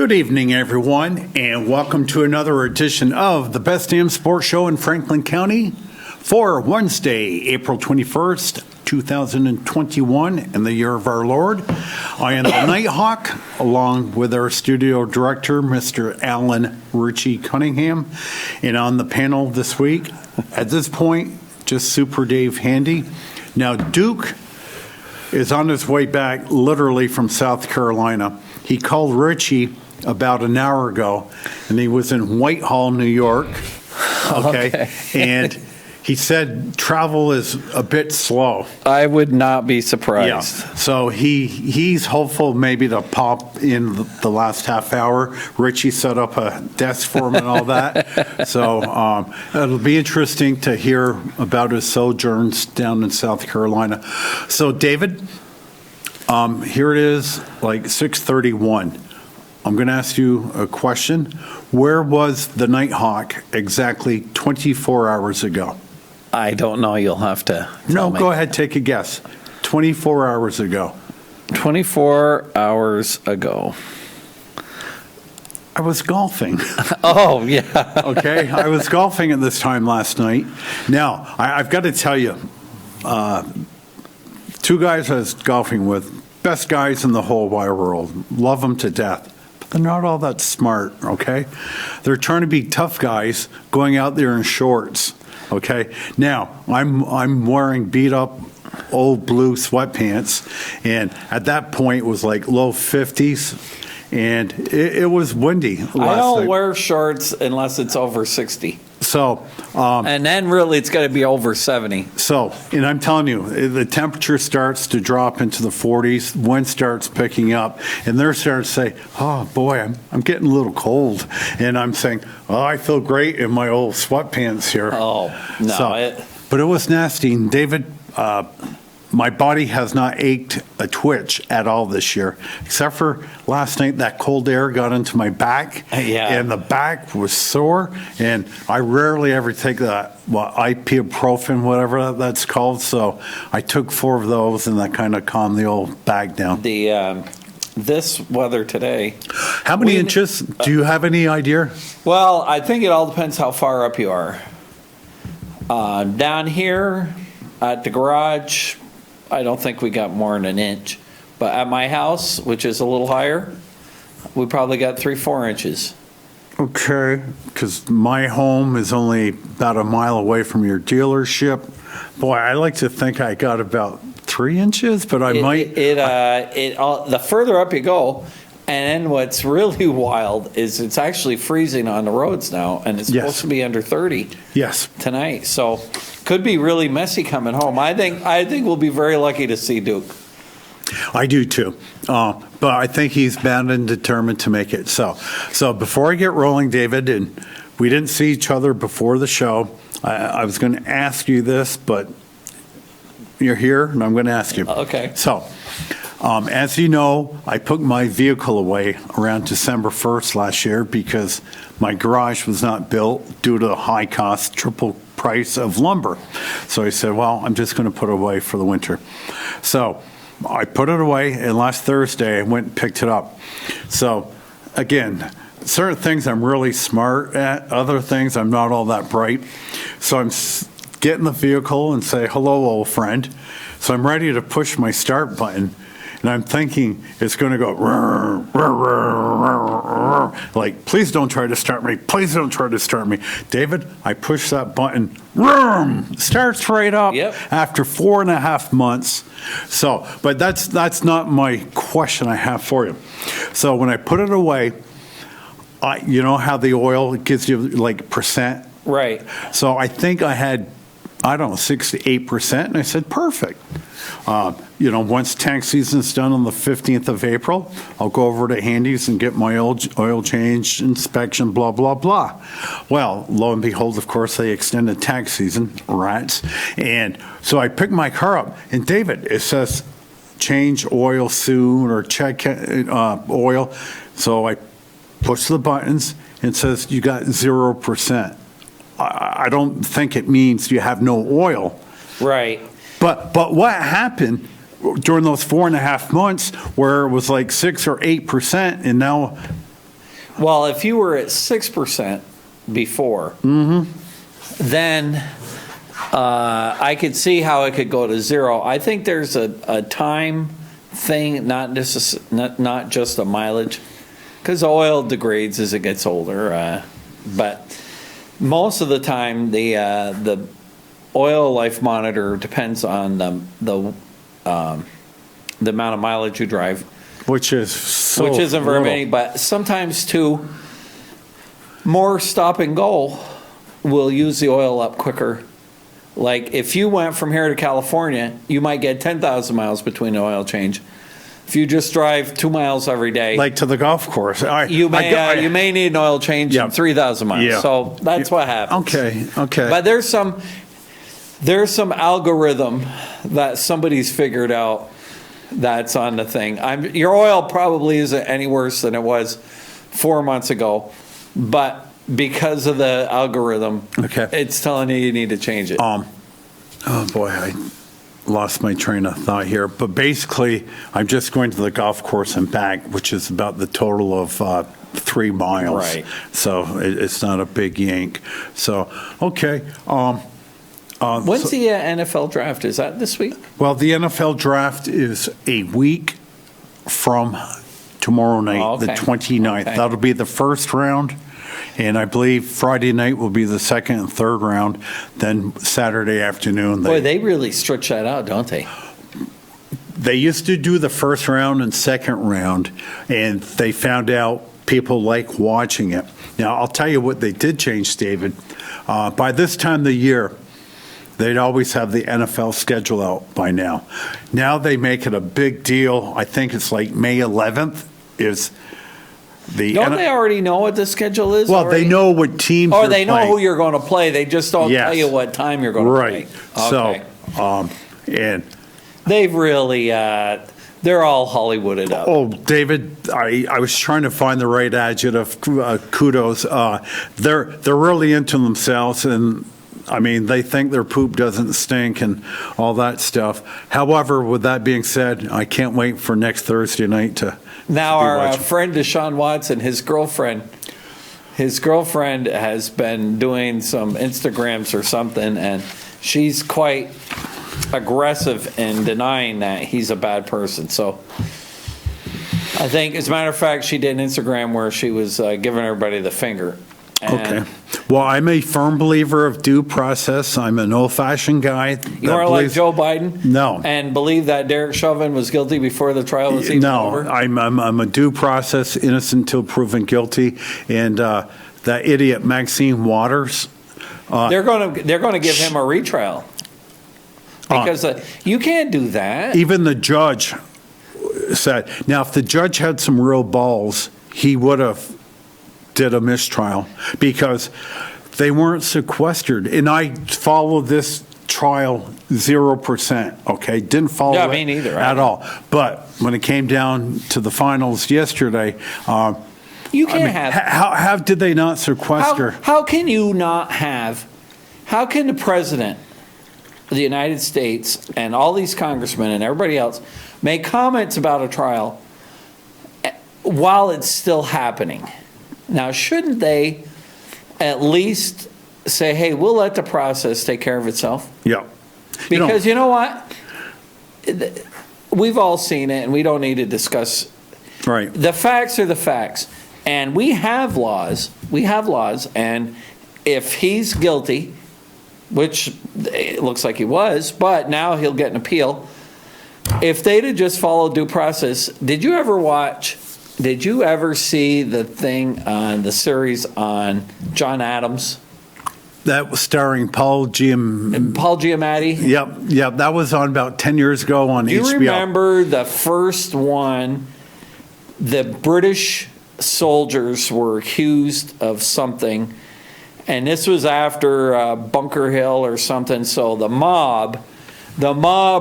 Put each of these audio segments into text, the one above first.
Good evening, everyone, and welcome to another edition of the Best Damn Sports Show in Franklin County for Wednesday, April 21st, 2021, in the year of our Lord. I am the Nighthawk, along with our studio director, Mr. Alan Ritchie Cunningham, and on the panel this week, at this point, just Super Dave Handy. Now, Duke is on his way back literally from South Carolina. He called Richie about an hour ago, and he was in Whitehall, New York. Okay. And he said travel is a bit slow. I would not be surprised. Yeah. So he's hopeful maybe to pop in the last half hour. Richie set up a desk for him and all that. So it'll be interesting to hear about his sojourns down in South Carolina. So David, here it is, like 6:31. I'm going to ask you a question. Where was the Nighthawk exactly 24 hours ago? I don't know. You'll have to tell me. Go ahead, take a guess. 24 hours ago. 24 hours ago. I was golfing. Oh, yeah. Okay, I was golfing at this time last night. Now, I've got to tell you, two guys I was golfing with, best guys in the whole wide world, love them to death. They're not all that smart, okay? They're trying to be tough guys going out there in shorts, okay? Now, I'm wearing beat up old blue sweatpants, and at that point it was like low 50s, and it was windy. I don't wear shorts unless it's over 60. So, and then really it's got to be over 70. So, and I'm telling you, the temperature starts to drop into the 40s, wind starts picking up, and they're starting to say, oh boy, I'm getting a little cold. And I'm saying, oh, I feel great in my old sweatpants here. Oh, no. So, but it was nasty. And David, my body has not ached a twitch at all this year, except for last night that cold air got into my back, and the back was sore, and I rarely ever take that ibuprofen, whatever that's called, so I took 4 of those, and that kind of calmed the old back down. This weather today. How many inches? Do you have any idea? Well, I think it all depends how far up you are. Down here at the garage, I don't think we got more than an inch. But at my house, which is a little higher, we probably got 3-4 inches. Okay, because my home is only about a mile away from your dealership. Boy, I like to think I got about 3 inches, but the further up you go, and then what's really wild is it's actually freezing on the roads now, and it's supposed to be under 30 tonight. So could be really messy coming home. I think we'll be very lucky to see Duke. I do too, but I think he's bound and determined to make it. So before I get rolling, David, and we didn't see each other before the show, I was going to ask you this, but you're here, and I'm going to ask you. Okay. So, as you know, I put my vehicle away around December 1st last year because my garage was not built due to the high cost, triple price of lumber. So I said, well, I'm just going to put it away for the winter. So I put it away, and last Thursday I went and picked it up. So again, certain things I'm really smart at, other things I'm not all that bright. So I'm get in the vehicle and say, hello, old friend. So I'm ready to push my start button, and I'm thinking it's going to go, like, please don't try to start me. Please don't try to start me. David, I push that button, starts right up after 4.5 months. So, but that's not my question I have for you. So when I put it away, you know how the oil gives you like percent? Right. So I think I had, 6 to 8%, and I said, perfect. Once tank season's done on the 15th of April, I'll go over to Handy's and get my oil change, inspection, blah, blah, blah. Well, lo and behold, of course, they extended tank season, rats. And so I picked my car up, and David, it says, change oil soon, or check oil. So I push the buttons, and it says, you got 0%. I don't think it means you have no oil. Right. But what happened during those 4.5 months where it was like 6 or 8%, and now Well, if you were at 6% before, then I could see how it could go to 0. I think there's a time thing, not just a mileage, because oil degrades as it gets older. But most of the time, the oil life monitor depends on the amount of mileage you drive, which isn't very many. But sometimes too, more stop and go will use the oil up quicker. Like if you went from here to California, you might get 10,000 miles between the oil change. If you just drive 2 miles every day, like to the golf course, you may need an oil change in 3,000 miles. Yeah. So that's what happens. Okay. But there's some algorithm that somebody's figured out that's on the thing. Your oil probably isn't any worse than it was 4 months ago, but because of the algorithm, it's telling you need to change it. Oh boy, I lost my train of thought here. But basically, I'm just going to the golf course and back, which is about the total of 3 miles. Right. So it's not a big yank. So, okay. When's the NFL draft? Is that this week? Well, the NFL draft is a week from tomorrow night, the 29th. Okay. That'll be the first round. And I believe Friday night will be the second and third round. Then Saturday afternoon. Boy, they really stretch that out, don't they? They used to do the first round and second round, and they found out people like watching it. Now, I'll tell you what they did change, David. By this time of the year, they'd always have the NFL schedule out by now. Now they make it a big deal. I think it's like May 11th is the... Don't they already know what the schedule is? Well, already? they know what teams Or are they know playing. who you're going to play. They just don't tell you what time you're going to play. Right. Okay. So, and... They've really... they're all Hollywooded up. Oh, David, I was trying to find the right adjective. Kudos. They're really into themselves, and I mean, they think their poop doesn't stink and all that stuff. However, with that being said, I can't wait for next Thursday night to. Now, our friend Deshaun Watson, his girlfriend has been doing some Instagrams or something, and she's quite aggressive in denying that he's a bad person. So I think, as a matter of fact, she did an Instagram where she was giving everybody the finger. Okay. Well, I'm a firm believer of due process. I'm an old-fashioned guy. You are like Joe Biden? No. And believe that Derek Chauvin was guilty before the trial was even over? No, I'm a due process, innocent until proven guilty. And that idiot Maxine Waters. They're going to give him a retrial. Because you can't do that. Even the judge said, now if the judge had some real balls, he would have did a mistrial because they weren't sequestered. And I followed this trial 0%, okay? Didn't follow me neither, at all. But when it came down to the finals yesterday, you can't have. How did they not sequester? How can you not have? How can the president of the United States and all these congressmen and everybody else make comments about a trial while it's still happening? Now, shouldn't they at least say, hey, we'll let the process take care of itself? Yeah. Because you know what? We've all seen it, and we don't need to discuss. Right. The facts are the facts. And we have laws. And if he's guilty, which it looks like he was, but now he'll get an appeal. If they'd have just followed due process, did you ever see the thing on the series on John Adams? That was starring Paul Giamatti? Yep. That was on about 10 years ago on HBO. Do you remember the first one? The British soldiers were accused of something, and this was after Bunker Hill or something. So the mob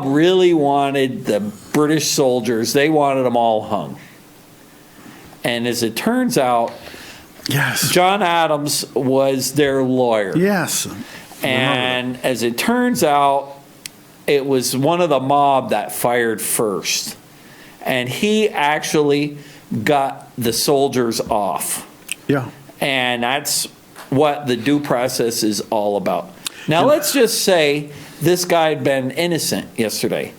really wanted the British soldiers. They wanted them all hung. And as it turns out, yes, John Adams was their lawyer. Yes. And as it turns out, it was one of the mob that fired first. And he actually got the soldiers off. Yeah. And that's what the due process is all about. Now, let's just say this guy had been innocent yesterday.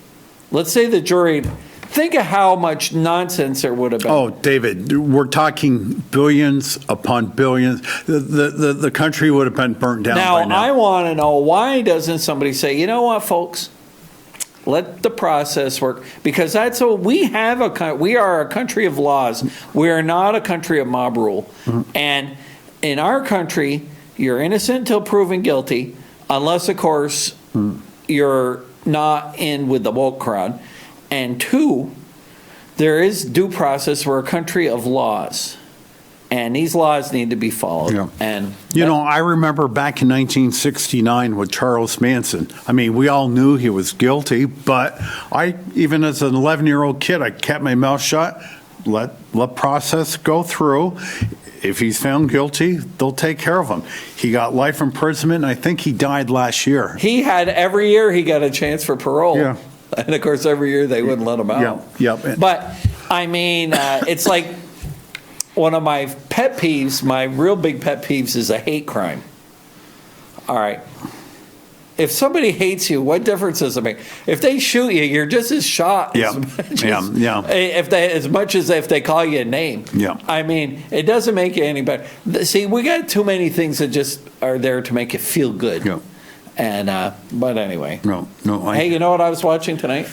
Let's say the jury, think of how much nonsense there would have been. Oh, David, we're talking billions upon billions. The country would have been burnt down by now. I want to know, why doesn't somebody say, you know what, folks? Let the process work, because that's what we have. We are a country of laws. We are not a country of mob rule. Mm-hmm. And in our country, you're innocent until proven guilty, unless, of course, you're not in with the woke crowd. And two, there is due process. We're a country of laws, and these laws need to be followed. Yeah. And I remember back in 1969 with Charles Manson. I mean, we all knew he was guilty, but even as an 11-year-old kid, I kept my mouth shut, let process go through. If he's found guilty, they'll take care of him. He got life imprisonment, and I think he died last year. Every year he got a chance for parole. Yeah. And of course, every year they wouldn't let him out. Yeah. But I mean, it's like one of my pet peeves, my real big pet peeves, is a hate crime. All right. If somebody hates you, what difference does it make? If they shoot you, you're just as shot as much as if they call you a name. Yeah. I mean, it doesn't make you any better. See, we got too many things that just are there to make you feel good. Yeah. And but anyway. No. Hey, you know what I was watching tonight?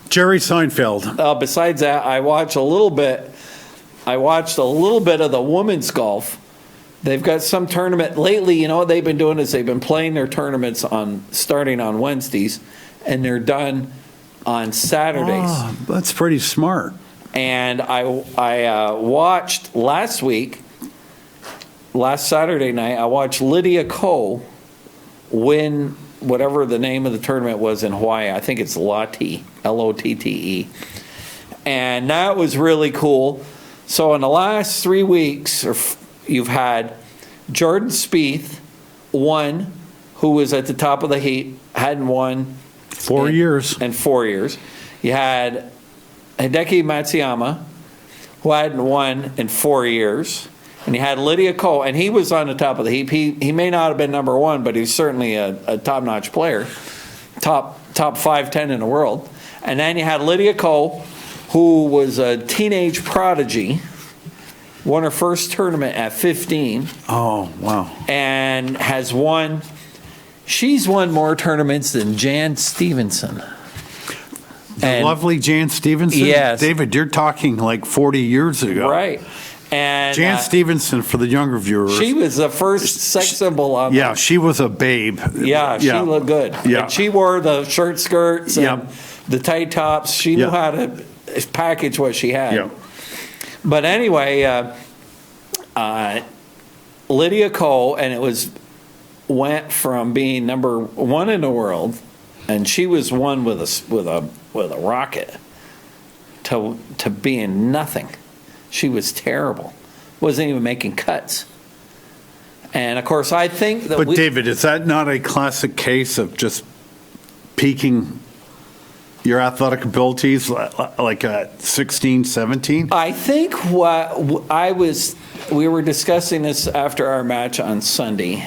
Jerry Seinfeld. Besides that, I watched a little bit of the women's golf. They've got some tournament lately. You know what they've been doing is they've been playing their tournaments starting on Wednesdays, and they're done on Saturdays. Oh, that's pretty smart. And I watched last Saturday night. I watched Lydia Cole win whatever the name of the tournament was in Hawaii. I think it's Lotte, Lotte. And that was really cool. So in the last 3 weeks, you've had Jordan Spieth won, who was at the top of the heap, hadn't won 4 years. In 4 years. You had Hideki Matsuyama, who hadn't won in 4 years. And you had Lydia Cole, and he was on the top of the heap. He may not have been number one, but he's certainly a top-notch player, top 5-10 in the world. And then you had Lydia Cole, who was a teenage prodigy, won her first tournament at 15. Oh, wow. And she's won more tournaments than Jan Stevenson. Lovely Jan Stevenson? Yes. David, you're talking like 40 years ago. Right. And Jan Stevenson, for the younger viewers. She was the first sex symbol on Yeah, she was a babe. Yeah, she looked good. Yeah. And she wore the short skirts and the tight tops. She knew how to package what she had. Yeah. But anyway, Lydia Cole, and went from being number one in the world, and she was one with a rocket, to being nothing. She was terrible. Wasn't even making cuts. And of course, I think that. But David, is that not a classic case of just peaking your athletic abilities like at 16, 17? I think we were discussing this after our match on Sunday,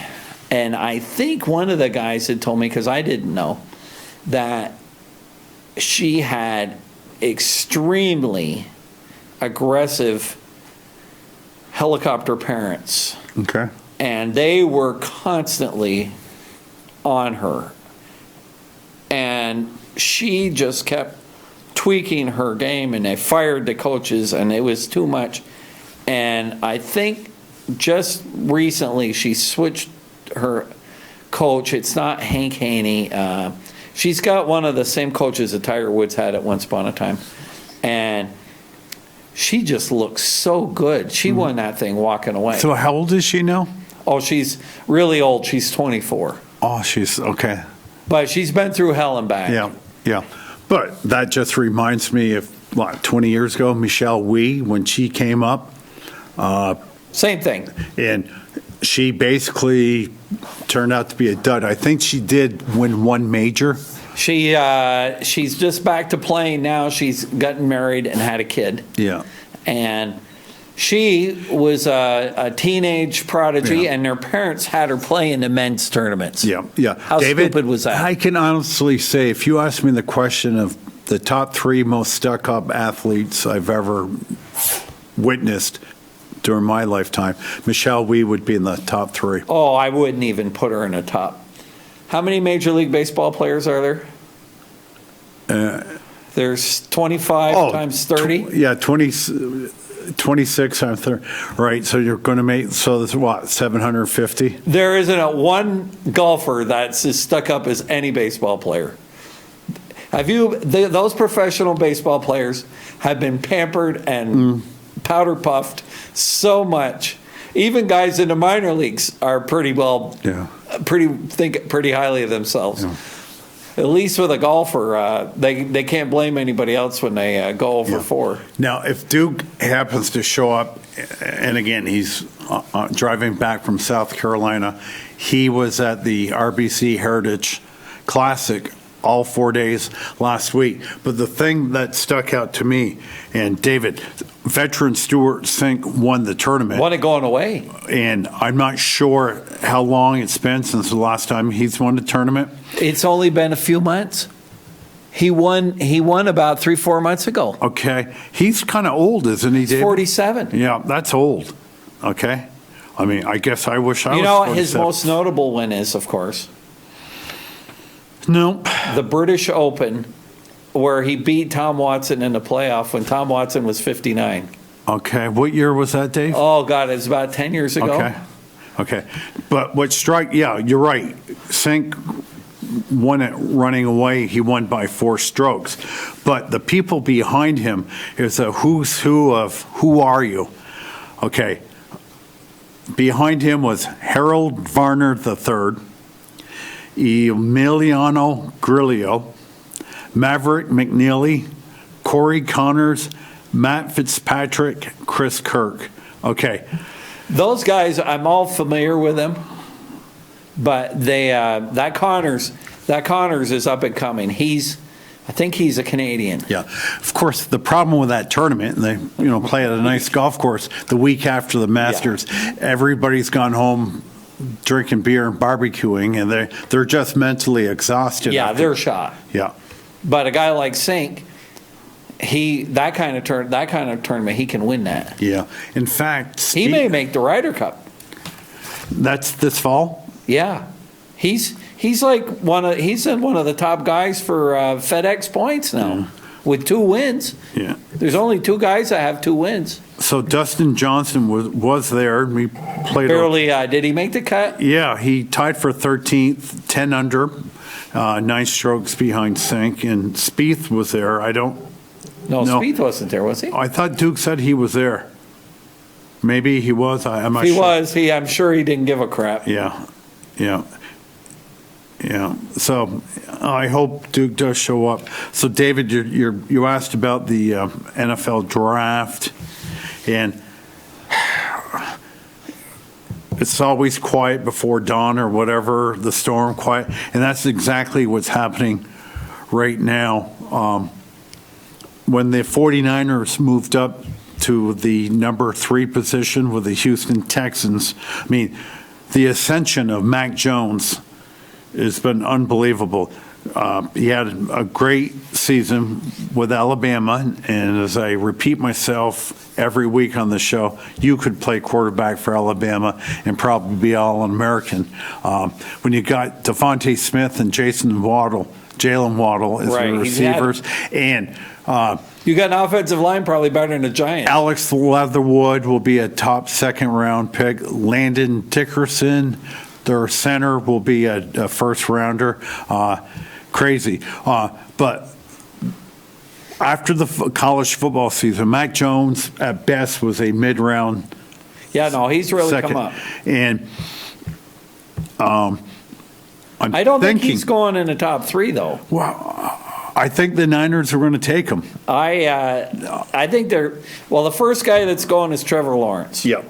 and I think one of the guys had told me, because I didn't know, that she had extremely aggressive helicopter parents. Okay. And they were constantly on her. And she just kept tweaking her game, and they fired the coaches, and it was too much. And I think just recently she switched her coach. It's not Hank Haney. She's got one of the same coaches that Tiger Woods had at once upon a time. And she just looks so good. She won that thing walking away. So how old is she now? Oh, she's really old. She's 24. Oh, she's okay. But she's been through hell and back. Yeah. But that just reminds me of, 20 years ago, Michelle Wee, when she came up. Same thing. And she basically turned out to be a dud. I think she did win one major. She's just back to playing now. She's gotten married and had a kid. Yeah. And She was a teenage prodigy, Yeah. and their parents had her play in the men's tournaments. Yeah, yeah. How David, stupid was that? I can honestly say, if you ask me the question of the top 3 most stuck-up athletes I've ever witnessed during my lifetime, Michelle Wee would be in the top 3. Oh, I wouldn't even put her in the top. How many Major League Baseball players are there? There's 25 times 30. Yeah, 26 times 30. Right, so you're going to make, so there's what, 750? There isn't a one golfer that's as stuck up as any baseball player. Those professional baseball players have been pampered and powder puffed so much. Even guys in the minor leagues are pretty think pretty highly of themselves. Yeah. At least with a golfer, they can't blame anybody else when they go over 4. Now, if Duke happens to show up, and again, he's driving back from South Carolina, he was at the RBC Heritage Classic all 4 days last week. But the thing that stuck out to me, and David, veteran Stuart Sink won the tournament. Won it going away. And I'm not sure how long it's been since the last time he's won the tournament. It's only been a few months. He won about 3-4 months ago. Okay. He's kind of old, isn't he, David? 47. Yeah, that's old. Okay. I mean, I guess I wish I was You know what 47. his most notable win is, of course? No. The British Open, where he beat Tom Watson in the playoff when Tom Watson was 59. Okay. What year was that, Dave? Oh, God, it's about 10 years ago. Okay. Okay. But yeah, you're right. Sink won it running away. He won by 4 strokes. But the people behind him is a who's who of who are you? Okay. Behind him was Harold Varner III, Emiliano Grillo, Maverick McNeely, Corey Connors, Matt Fitzpatrick, Chris Kirk. Okay. Those guys, I'm all familiar with them, but that Connors is up and coming. I think he's a Canadian. Yeah. Of course, the problem with that tournament, and they play at a nice golf course the week after the Masters, everybody's gone home drinking beer and barbecuing, and they're just mentally exhausted. Yeah, they're shot. Yeah. But a guy like Sink, that kind of tournament, he can win that. Yeah. In fact, He may make the Ryder Cup. That's this fall? Yeah, he's like he's one of the top guys for FedEx points now with 2 wins. Yeah. There's only 2 guys that have 2 wins. So Dustin Johnson was there. We played. Barely. Did he make the cut? Yeah, he tied for 13th, 10 under, 9 strokes behind Sink, and Spieth was there. No, No. Spieth wasn't there, was he? I thought Duke said he was there. Maybe he was. I'm not He sure. was. I'm sure he didn't give a crap. Yeah. So I hope Duke does show up. So David, you asked about the NFL draft, and it's always quiet before dawn or whatever, the storm quiet, and that's exactly what's happening right now. When the 49ers moved up to the number 3 position with the Houston Texans, I mean, the ascension of Mac Jones has been unbelievable. He had a great season with Alabama, and as I repeat myself every week on the show, you could play quarterback for Alabama and probably be All-American. When you got Devontae Smith and Jalen Waddle as the receivers, and you got an offensive line probably better than the Giants. Alex Leatherwood will be a top 2nd-round pick. Landon Dickerson, their center, will be a first-rounder. Crazy. But after the college football season, Mac Jones, at best, was a mid-round. Yeah, no, he's really second. come up. And I don't think he's going in the top 3, though. Well, I think the Niners are going to take him. I think the first guy that's going is Trevor Lawrence. Yep.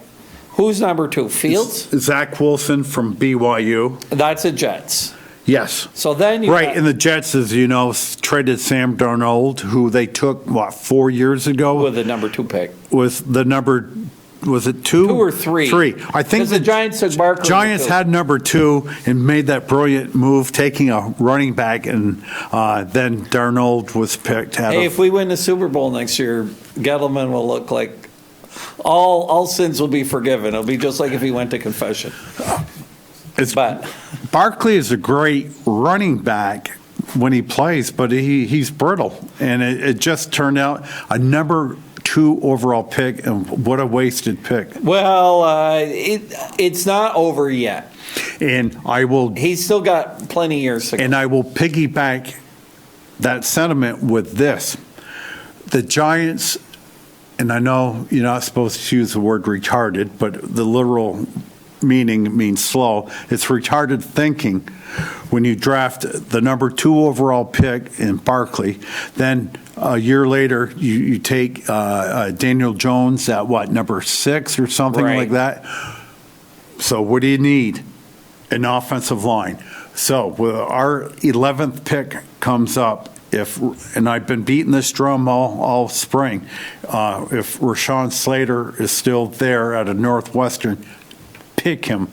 Who's number 2? Fields? Zach Wilson from BYU. That's the Jets. Yes. So then you Right, got- and the Jets, as you know, traded Sam Darnold, who they took, 4 years ago? with the number 2 pick. Was the number, was it 2? 2 or 3? Three. I think 'Cause the Giants took Barkley. Giants with 2. had number 2 and made that brilliant move, taking a running back, and then Darnold was picked out Hey, of. if we win the Super Bowl next year, Gettleman will look like all sins will be forgiven. It'll be just like if he went to confession. But Barkley is a great running back when he plays, but he's brittle, and it just turned out a number 2 overall pick, and what a wasted pick. well, it's not over yet. And I will He's still got plenty of years to go. And I will piggyback that sentiment with this. The Giants, and I know you're not supposed to use the word retarded, but the literal meaning means slow. It's retarded thinking when you draft the number 2 overall pick in Barkley. Then a year later, you take Daniel Jones at number 6 or something Right. like that. So what do you need? An offensive line. So with our 11th pick comes up, and I've been beating this drum all spring, if Rashawn Slater is still there at a Northwestern, pick him,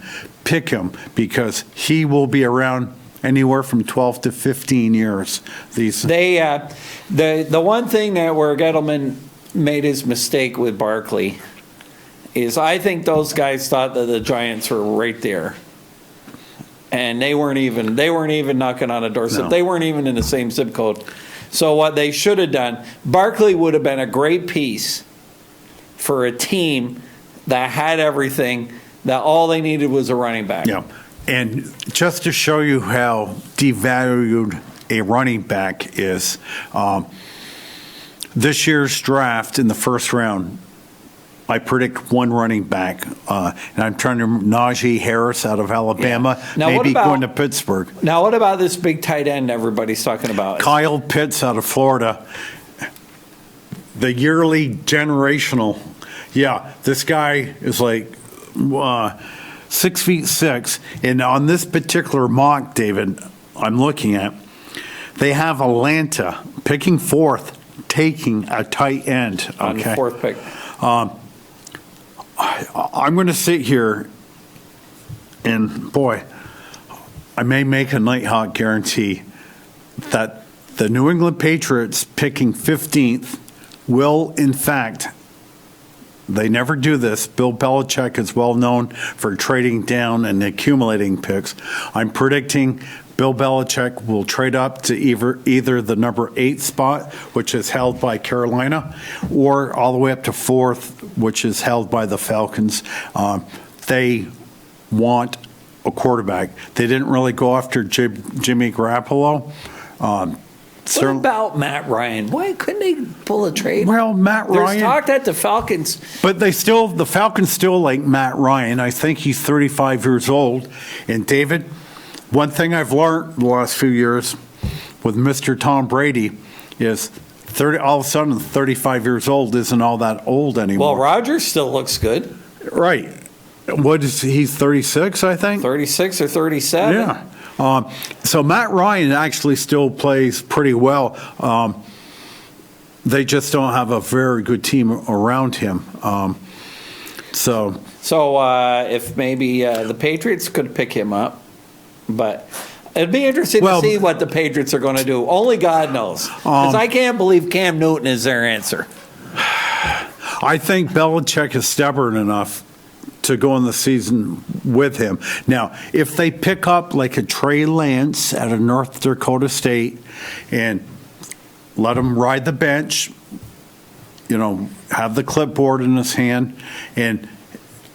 because he will be around anywhere from 12 to 15 years. The one thing that where Gettleman made his mistake with Barkley is I think those guys thought that the Giants were right there. And they weren't even knocking on a doorstep. No. They weren't even in the same zip code. So what they should have done, Barkley would have been a great piece for a team that had everything, that all they needed was a running back. Yeah, and just to show you how devalued a running back is, this year's draft in the first round, I predict 1 running back, and I'm trying to Najee Harris out of Alabama, Yeah. Now, what maybe about- going to Pittsburgh. Now, what about this big tight end everybody's talking about? Kyle Pitts out of Florida, the yearly generational. Yeah, this guy is like 6'6", and on this particular mock, David, I'm looking at, they have Atlanta picking 4th, taking a tight end. On the 4th pick. I'm going to sit here, and boy, I may make a Nighthawk guarantee that the New England Patriots picking 15th will, in fact, they never do this. Bill Belichick is well known for trading down and accumulating picks. I'm predicting Bill Belichick will trade up to either the number 8 spot, which is held by Carolina, or all the way up to 4th, which is held by the Falcons. They want a quarterback. They didn't really go after Jimmy Garoppolo. What about Matt Ryan? Why couldn't they pull a trade? Well, Matt There's Ryan. talk that the Falcons. But the Falcons still like Matt Ryan. I think he's 35 years old. And David, one thing I've learned the last few years with Mr. Tom Brady is all of a sudden 35 years old isn't all that old anymore. Well, Rodgers still looks good. Right. What is he's 36, I think? 36 or 37. Yeah. So Matt Ryan actually still plays pretty well. They just don't have a very good team around him. So if maybe the Patriots could pick him up, but it'd be interesting to see what the Patriots are going to do. Only God knows. Because I can't believe Cam Newton is their answer. I think Belichick is stubborn enough to go in the season with him. Now, if they pick up like a Trey Lance out of North Dakota State and let him ride the bench, have the clipboard in his hand, and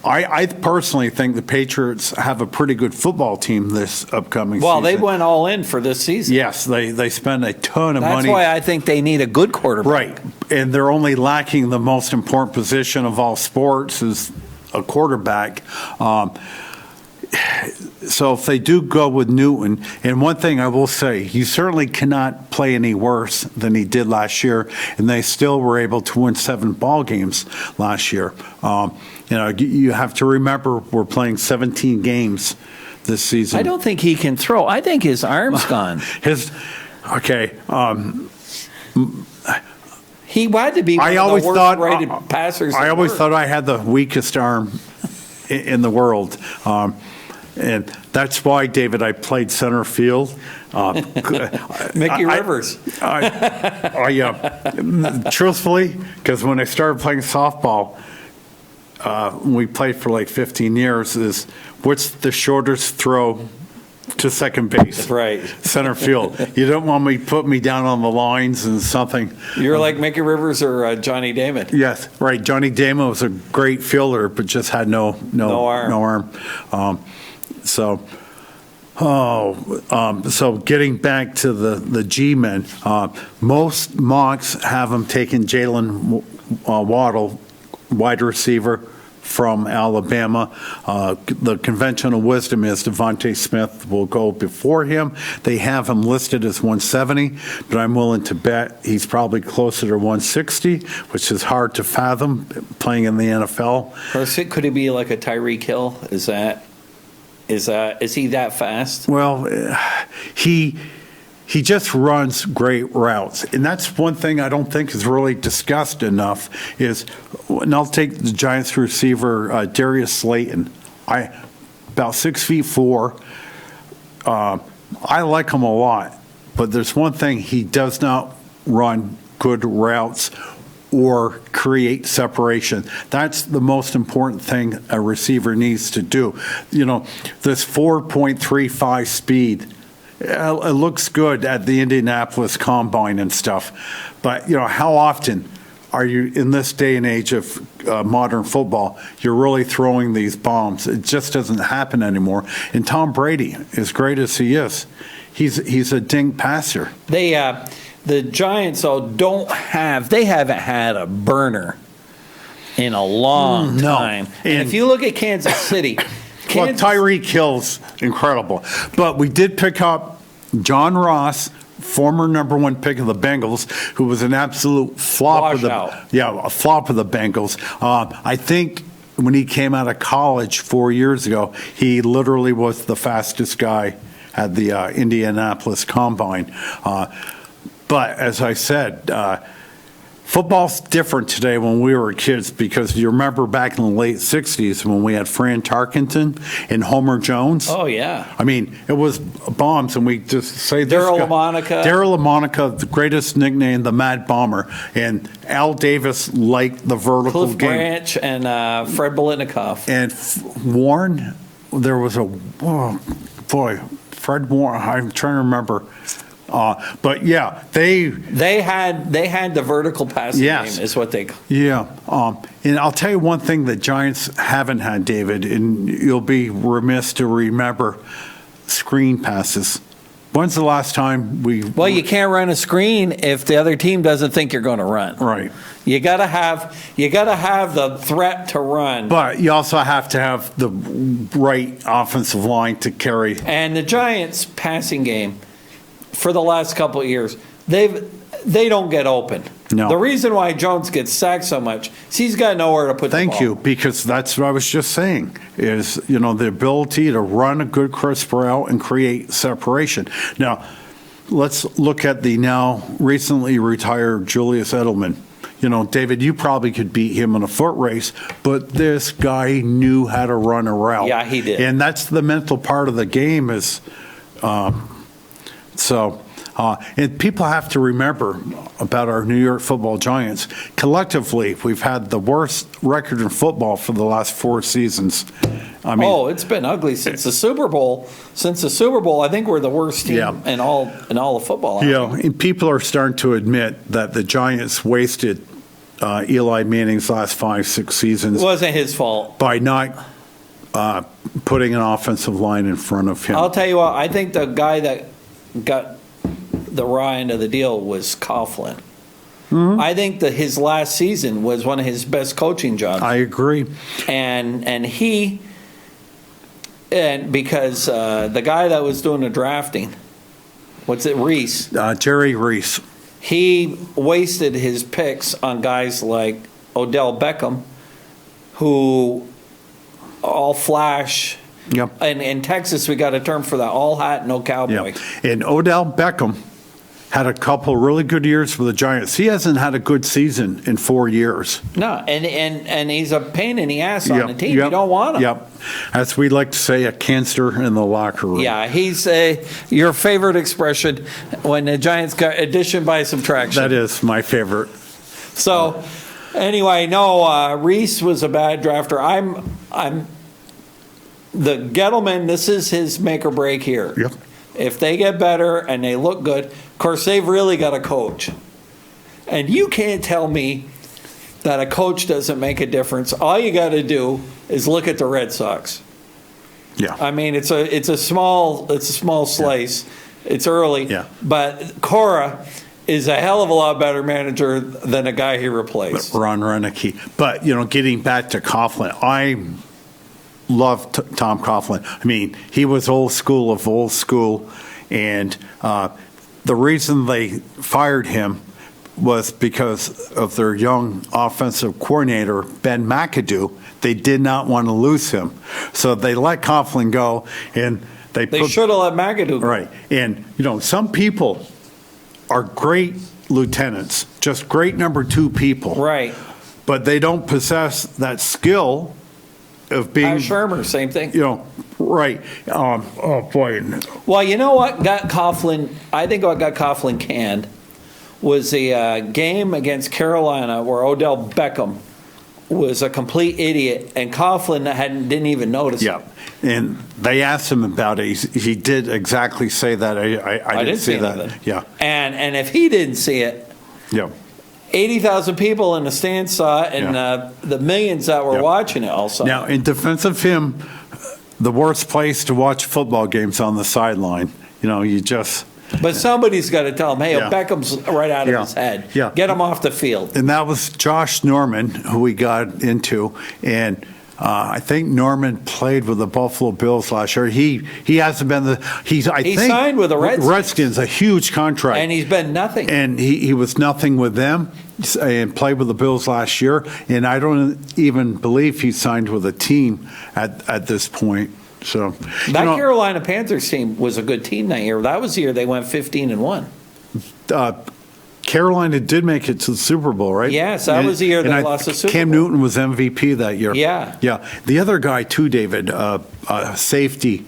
I personally think the Patriots have a pretty good football team this upcoming season. Well, they went all in for this season. Yes, they spend a ton of money. That's why I think they need a good quarterback. Right, and they're only lacking the most important position of all sports is a quarterback. So if they do go with Newton, and one thing I will say, he certainly cannot play any worse than he did last year, and they still were able to win 7 ball games last year. You have to remember we're playing 17 games this season. I don't think he can throw. I think his arm's gone. He had to be one of the worst rated passers. I always thought I had the weakest arm in the world. And that's why, David, I played center field. Mickey Rivers. Truthfully, because when I started playing softball, we played for like 15 years, is what's the shortest throw to second base? Right. Center field. You don't want me put me down on the lines and something. You're like Mickey Rivers or Johnny Damon. Yes, right. Johnny Damon was a great fielder, but just had no arm. So getting back to the G-men, most mocks have him taking Jalen Waddle, wide receiver from Alabama. The conventional wisdom is Devontae Smith will go before him. They have him listed as 170, but I'm willing to bet he's probably closer to 160, which is hard to fathom playing in the NFL. Or could he be like a Tyreek Hill? Is he that fast? Well, he just runs great routes, and that's one thing I don't think is really discussed enough. And I'll take the Giants receiver Darius Slayton. About 6'4". I like him a lot, but there's one thing: he does not run good routes or create separation. That's the most important thing a receiver needs to do. This 4.35 speed, it looks good at the Indianapolis Combine and stuff. But, how often are you, in this day and age of modern football, you're really throwing these bombs? It just doesn't happen anymore. And Tom Brady, as great as he is, he's a dink passer. The Giants, though, they haven't had a burner in a long time. And if you look at Kansas City, Tyreek Hill's incredible. But we did pick up John Ross, former number one pick of the Bengals, who was an absolute flop a flop of the Bengals. I think when he came out of college 4 years ago, he literally was the fastest guy at the Indianapolis Combine. But as I said, football's different today when we were kids, because you remember back in the late 60s when we had Fran Tarkenton and Homer Jones? Oh, yeah. I mean, it was bombs, and we just say Darryl LaMonica, the greatest nickname, the Mad Bomber, and Al Davis liked the vertical Cliff game. Branch and Fred Biletnikoff. And Warren, there was Fred Warren, I'm trying to remember. But yeah, they had the vertical passing game is what they. Yeah, and I'll tell you one thing the Giants haven't had, David, and you'll be remiss to remember: screen passes. When's the last time we? Well, you can't run a screen if the other team doesn't think you're going to run. Right. You gotta have the threat to run. But you also have to have the right offensive line to carry. And the Giants' passing game, for the last couple of years, they don't get open. No. The reason why Jones gets sacked so much is he's got nowhere to put the ball. Thank you, because that's what I was just saying, is, the ability to run a good crisp route and create separation. Now, let's look at the now recently retired Julius Edelman. David, you probably could beat him in a foot race, but this guy knew how to run a route. Yeah, he did. And that's the mental part of the game is... and people have to remember about our New York Football Giants. Collectively, we've had the worst record in football for the last 4 seasons. I mean, it's been ugly since the Super Bowl. Since the Super Bowl, I think we're the worst team in all of football. And people are starting to admit that the Giants wasted Eli Manning's last 5-6 seasons. It wasn't his fault by not putting an offensive line in front of him. I'll tell you what. I think the guy that got the raw end of the deal was Coughlin. Mm-hmm. I think that his last season was one of his best coaching jobs. I agree. And because the guy that was doing the drafting, Reese? Jerry Reese. He wasted his picks on guys like Odell Beckham, who all flash Yep. And in Texas, we got a term for that, all hat, no cowboy. Yeah. And Odell Beckham had a couple really good years with the Giants. He hasn't had a good season in 4 years. No, and he's a pain in the ass on the team. You don't want him. Yep. As we like to say, a cancer in the locker room. Yeah, he's your favorite expression when the Giants got addition by subtraction. That is my favorite. So, anyway, no, Reese was a bad drafter. I'm the Gettleman. This is his make or break here. Yep. If they get better and they look good, of course, they've really got a coach. And you can't tell me that a coach doesn't make a difference. All you got to do is look at the Red Sox. Yeah. I mean, it's a small slice. Yeah. It's early. Yeah. But Cora is a hell of a lot better manager than a guy he replaced. Ron Renicky. But, getting back to Coughlin, I love Tom Coughlin. I mean, he was old school of old school, and the reason they fired him was because of their young offensive coordinator, Ben McAdoo. They did not want to lose him. So they let Coughlin go, and they should have let McAdoo go. Right. And, some people are great lieutenants, just great number two people. Right. But they don't possess that skill of being. Shermer, same thing. Right. Oh, boy. Well, you know what got Coughlin, I think what got Coughlin canned was a game against Carolina where Odell Beckham was a complete idiot, and Coughlin didn't even notice it. And they asked him about it. He did exactly say that. I didn't see that. Anything. Yeah. And if he didn't see it, 80,000 people in the stands saw it, and the millions that were watching it also. Now, in defense of him, the worst place to watch football games on the sideline. You just. But somebody's got to tell him, hey, Beckham's right out of his head. Yeah. Get him off the field. And that was Josh Norman, who we got into. And I think Norman played with the Buffalo Bills last year. He hasn't been he signed with the Redskins, a huge contract. And he's been nothing. And he was nothing with them and played with the Bills last year. And I don't even believe he signed with a team at this point. So that Carolina Panthers team was a good team that year. That was the year they went 15-1. Carolina did make it to the Super Bowl, right? Yes, that was the year they lost the Super Bowl. Cam Newton was MVP that year. Yeah. Yeah. The other guy, too, David, safety,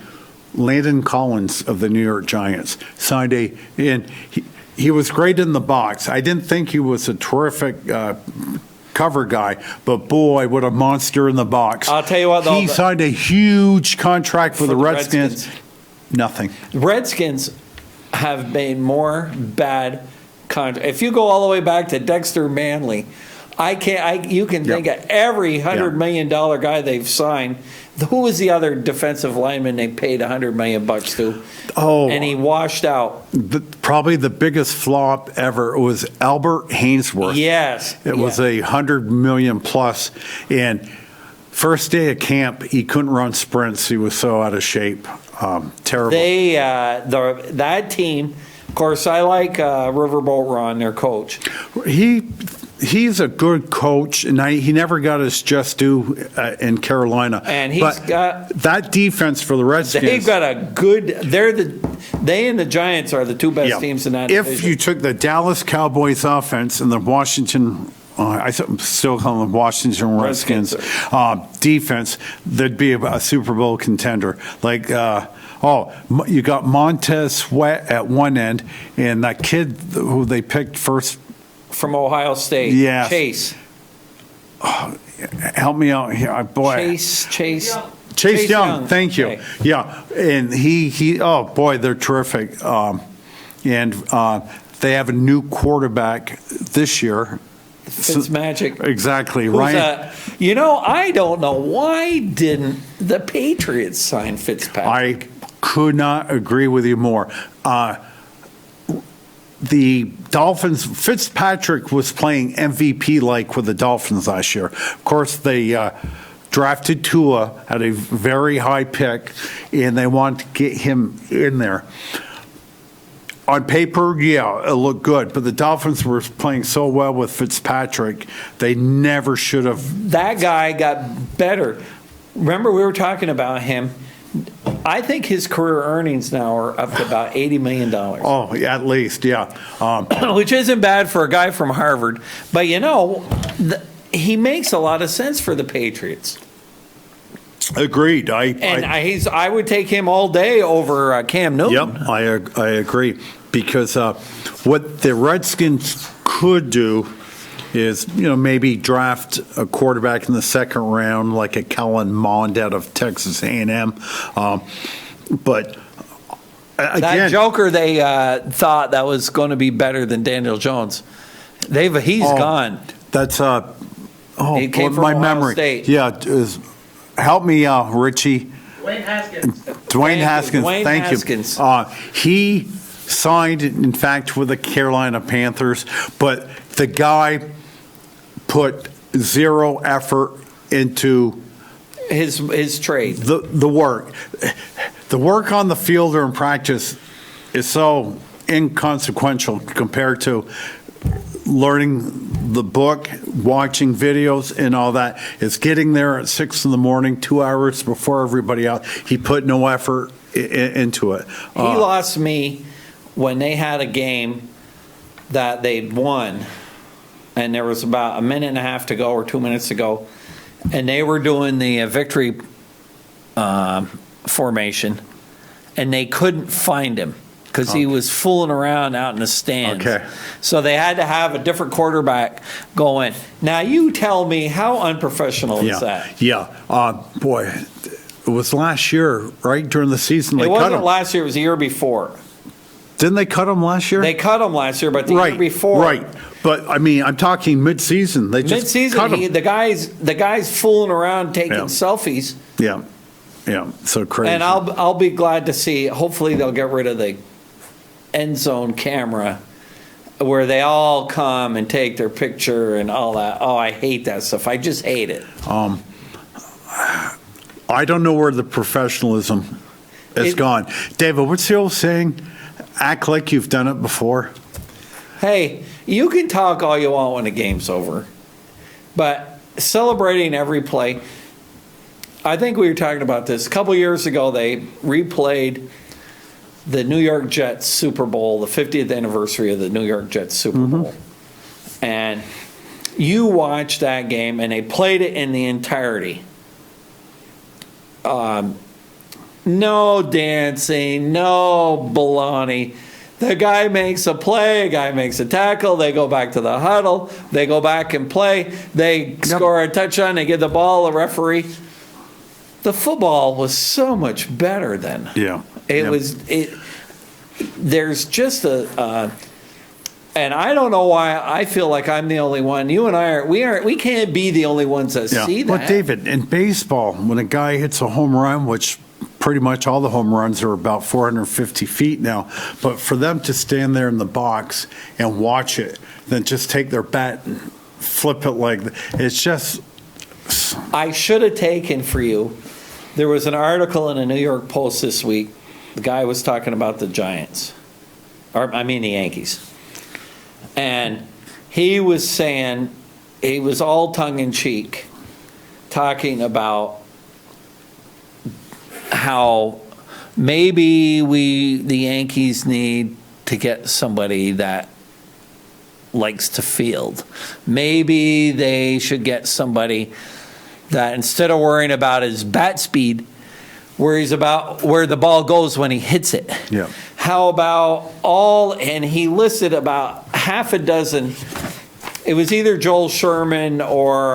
Landon Collins of the New York Giants, signed and he was great in the box. I didn't think he was a terrific cover guy, but boy, what a monster in the box. I'll tell you what, though. He signed a huge contract for the Redskins. Nothing. Redskins have made more bad contracts. If you go all the way back to Dexter Manley, you can think of every $100 million guy they've signed. Who was the other defensive lineman they paid $100 million to? Oh, and he washed out. Probably the biggest flop ever was Albert Hainsworth. Yes, it was $100 million plus. And first day of camp, he couldn't run sprints. He was so out of shape. Terrible. That team. Of course, I like Riverboat Ron, their coach. He's a good coach, and he never got his just due in Carolina. And got that defense for the Redskins. They've got a good. They and the Giants are the two best teams in that division. If you took the Dallas Cowboys offense and the Washington. I'm still calling them Washington Redskins defense, there'd be a Super Bowl contender. Like, you got Montez Sweat at one end, and that kid who they picked first from Ohio State, Chase. Help me out here, boy. Chase Young. Thank you. Okay. Yeah, and he. Oh boy, they're terrific. And they have a new quarterback this year. Fitzmagic. Exactly, right. I don't know why didn't the Patriots sign Fitzpatrick? I could not agree with you more. The Dolphins, Fitzpatrick was playing MVP-like with the Dolphins last year. Of course, they drafted Tua at a very high pick, and they wanted to get him in there. On paper, it looked good, but the Dolphins were playing so well with Fitzpatrick, they never should have. That guy got better. Remember, we were talking about him I think his career earnings now are up to about $80 million. Oh, yeah, at least, yeah. Which isn't bad for a guy from Harvard. But, he makes a lot of sense for the Patriots. Agreed. I would take him all day over Cam Newton. Yep, I agree. Because what the Redskins could do is, maybe draft a quarterback in the second round, like a Kellen Mond out of Texas A&M. But again, that joker they thought that was going to be better than Daniel Jones. He's gone. That's he came from my Ohio memory. State. Yeah, help me, Richie. Dwayne Haskins. Dwayne Haskins. Thank you. He signed, in fact, with the Carolina Panthers, but the guy put zero effort into his trade. The work. The work on the field or in practice is so inconsequential compared to learning the book, watching videos and all that. It's getting there at 6 a.m, 2 hours before everybody else. He put no effort into it. He lost me when they had a game that they'd won, and there was about a minute and a half to go or 2 minutes to go, and they were doing the victory formation, and they couldn't find him because he was fooling around out in the stands. Okay. So they had to have a different quarterback go in. Now, you tell me, how unprofessional is that? Yeah. Boy, it was last year, right, during the season. It wasn't last year. It was the year before. Didn't they cut him last year? They cut him last year, but the year before. Right. But, I'm talking mid-season. They just cut him. The guy's fooling around taking selfies. Yeah. Yeah, so crazy. And I'll be glad to see, hopefully they'll get rid of the end zone camera where they all come and take their picture and all that. Oh, I hate that stuff. I just hate it. I don't know where the professionalism is gone. David, what's the old saying? Act like you've done it before. Hey, you can talk all you want when the game's over, but celebrating every play. I think we were talking about this a couple years ago. They replayed the New York Jets Super Bowl, the 50th anniversary of the New York Jets Super Bowl. And you watched that game, and they played it in the entirety. No dancing, no baloney. The guy makes a play, a guy makes a tackle, they go back to the huddle, they go back and play, they score a touchdown, they give the ball a referee. The football was so much better then. Yeah. There's just and I don't know why I feel like I'm the only one. You and I we can't be the only ones that see that. But David, in baseball, when a guy hits a home run, which pretty much all the home runs are about 450 feet now, but for them to stand there in the box and watch it, then just take their bat and flip it it's just. I should have taken for you. There was an article in a New York Post this week. The guy was talking about the Giants, the Yankees. And he was saying, he was all tongue-in-cheek, talking about how maybe the Yankees need to get somebody that likes to field. Maybe they should get somebody that, instead of worrying about his bat speed, worries about where the ball goes when he hits it. Yeah. How about and he listed about half a dozen. It was either Joel Sherman or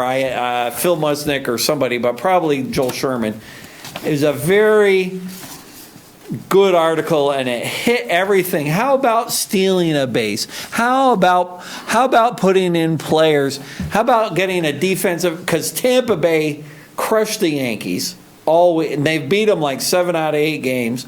Phil Musnick or somebody, but probably Joel Sherman. It was a very good article, and it hit everything. How about stealing a base? How about putting in players? How about getting a defensive? Because Tampa Bay crushed the Yankees. And they've beat them like 7 out of 8 games,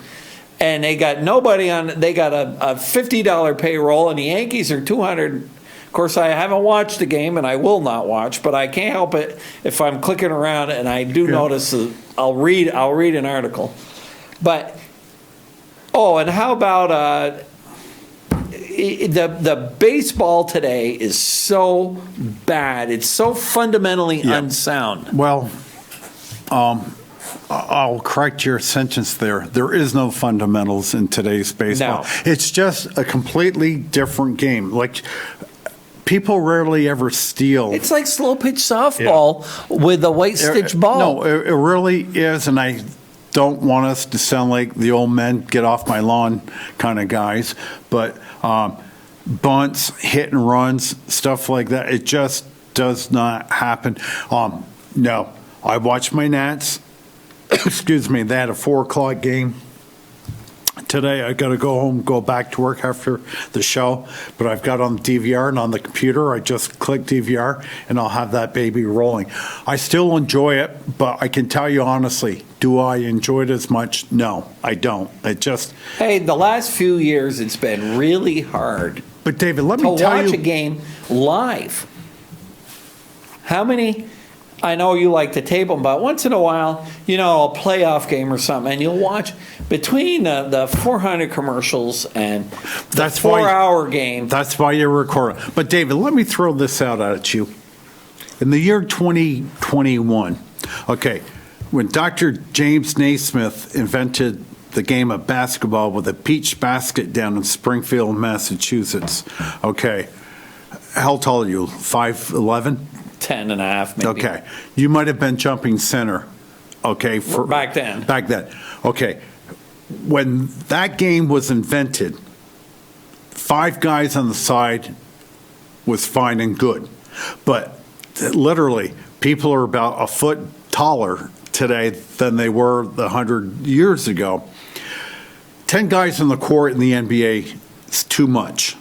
and they got nobody on. They got a $50 payroll, and the Yankees are $200. Of course, I haven't watched the game, and I will not watch, but I can't help it if I'm clicking around and I do notice. I'll read an article, but and how about the baseball today is so bad. It's so fundamentally unsound. Well, I'll correct your sentence there. There is no fundamentals in today's baseball. No. It's just a completely different game. Like, people rarely ever steal. It's like slow pitch softball with a white stitch ball. No, it really is, and I don't want us to sound like the old men get off my lawn kind of guys, but bunts, hit and runs, stuff like that, it just does not happen. No, I watch my Nats. Excuse me, they had a 4:00 game today. I got to go home, go back to work after the show, but I've got on the DVR and on the computer, I just click DVR and I'll have that baby rolling. I still enjoy it, but I can tell you honestly, do I enjoy it as much? No, I don't. Hey, the last few years it's been really hard. But David, let me to tell watch you. a game live. How many? I know you like to tape them, but once in a while, a playoff game or something, and you'll watch between the 400 commercials and the 4-hour game. That's why you're recording. But David, let me throw this out at you. In the year 2021, okay, when Dr. James Naismith invented the game of basketball with a peach basket down in Springfield, Massachusetts, okay, how tall are you? 5'11"? 10 and a half, maybe. Okay. You might have been jumping center, okay? Back then. Back then. Okay. When that game was invented, 5 guys on the side was fine and good. But literally, people are about a foot taller today than they were 100 years ago. 10 guys on the court in the NBA is too much.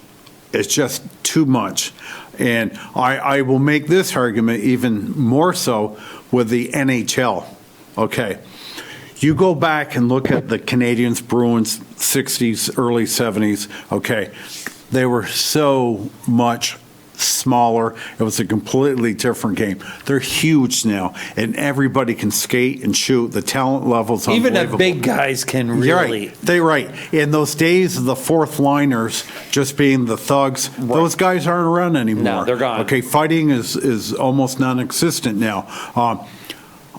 It's just too much. And I will make this argument even more so with the NHL. Okay. You go back and look at the Canadiens, Bruins, 60s, early 70s. Okay. They were so much smaller. It was a completely different game. They're huge now, and everybody can skate and shoot. The talent level's unbelievable. Even the big guys can really. You're right. They're right. In those days of the fourth liners just being the thugs, those guys aren't around anymore. No, they're gone. Okay, fighting is almost non-existent now.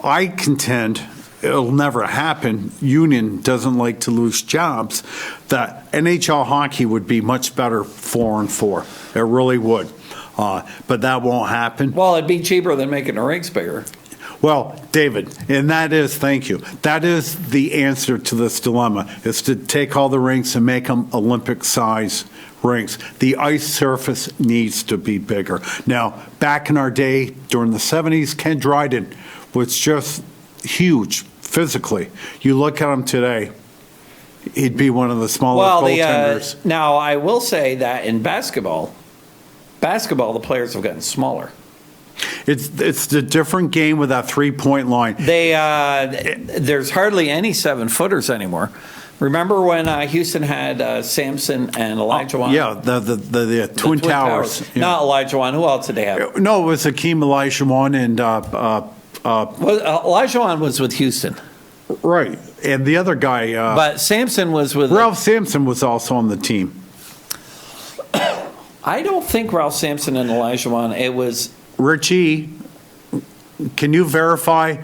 I contend it'll never happen. Union doesn't like to lose jobs. That NHL hockey would be much better 4-on-4. It really would. But that won't happen. Well, it'd be cheaper than making the rinks bigger. Well, David, and thank you. That is the answer to this dilemma, is to take all the rinks and make them Olympic-size rinks. The ice surface needs to be bigger. Now, back in our day, during the 70s, Ken Dryden was just huge physically. You look at him today, he'd be one of the smaller goaltenders. Now, I will say that in basketball, the players have gotten smaller. It's a different game with that 3-point line. There's hardly any 7-footers anymore. Remember when Houston had Samson and Elijah Wan? Yeah, the Twin Towers. Yeah. Not Elijah Wan. Who else did they have? No, it was Hakeem Olajuwon and Elijah Wan was with Houston. Right, and the other guy. But Samson was with. Ralph Sampson was also on the team. I don't think Ralph Sampson and Elijah Wan. It was Richie. Can you verify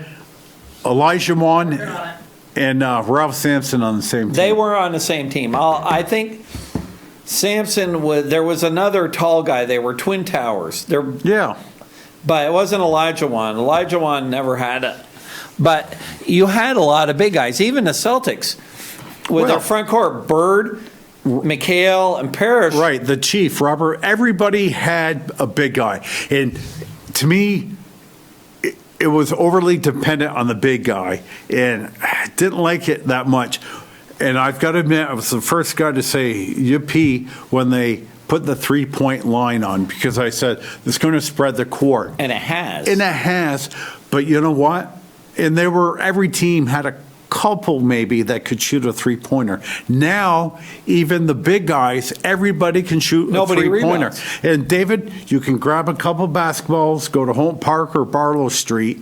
Elijah Wan and Ralph Sampson on the same team? They were on the same team. I think Sampson was. There was another tall guy. They were Twin Towers. Yeah. But it wasn't Elijah Wan. Elijah Wan never had it. But you had a lot of big guys. Even the Celtics with their front court, Bird, McHale, and Parrish. Right, the Chief, Robert. Everybody had a big guy. And to me, it was overly dependent on the big guy. And I didn't like it that much. And I've got to admit, I was the first guy to say yippee when they put the 3-point line on, because I said it's going to spread the court. And it has. And it has. But you know what? And every team had a couple maybe that could shoot a 3-pointer. Now, even the big guys, everybody can shoot a 3-pointer. Rebounds. And David, you can grab a couple basketballs, go to Holt Park or Barlow Street,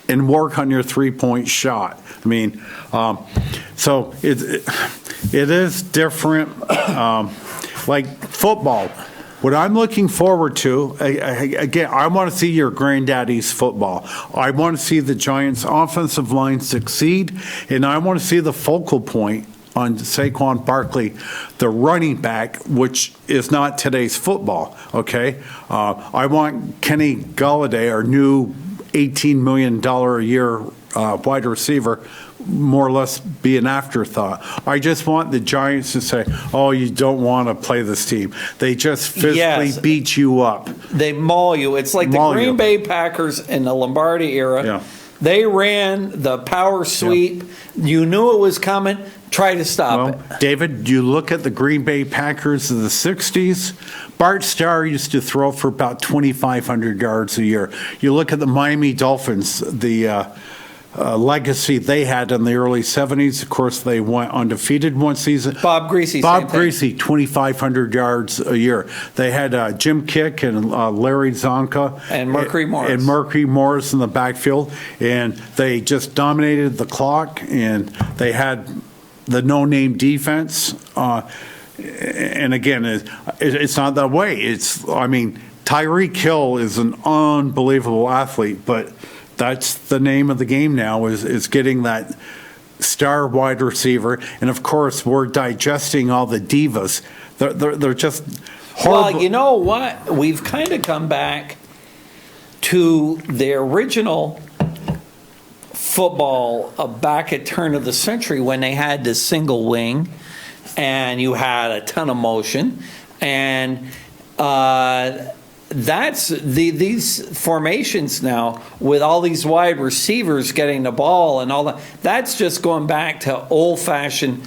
and work on your 3-point shot. I mean, so it is different. Like football, What I'm looking forward to, again, I want to see your granddaddy's football. I want to see the Giants' offensive line succeed, and I want to see the focal point on Saquon Barkley, the running back, which is not today's football, okay? I want Kenny Golladay, our new $18 million a year wide receiver, more or less be an afterthought. I just want the Giants to say, oh, you don't want to play this team. They just physically beat you up. They maul you. It's like the Green Bay Packers in the Lombardi era. Yeah. They ran the power sweep. Yeah. You knew it was coming. Try to stop it. David, you look at the Green Bay Packers of the 60s. Bart Starr used to throw for about 2,500 yards a year. You look at the Miami Dolphins, the legacy they had in the early 70s. Of course, they went undefeated one season. Bob Greasy, 2,500 yards a year. They had Jim Kick and Larry Zonka. And Mercury Morris. And Mercury Morris in the backfield. And they just dominated the clock, and they had the no-name defense. And again, it's not that way. Tyreek Hill is an unbelievable athlete, but that's the name of the game now is getting that star wide receiver. And of course, we're digesting all the divas. They're just horrible. Well, you know what? We've kind of come back to the original football back at turn of the century when they had this single wing and you had a ton of motion. And that's these formations now with all these wide receivers getting the ball and all that. That's just going back to old-fashioned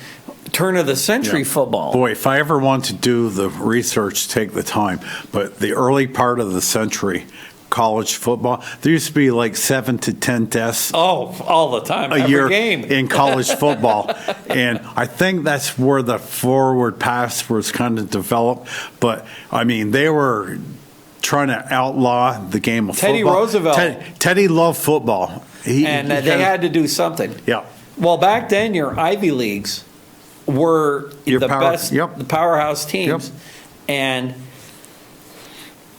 turn of the century football. Boy, if I ever want to do the research, take the time. But the early part of the century, college football, there used to be like 7 to 10 deaths. Oh, all the time, every year game in college football. And I think that's where the forward pass was kind of developed. But they were trying to outlaw the game of Teddy football. Roosevelt. Teddy loved football. They had to do something. Yeah. Well, back then, your Ivy Leagues were best, the powerhouse teams. Yep. And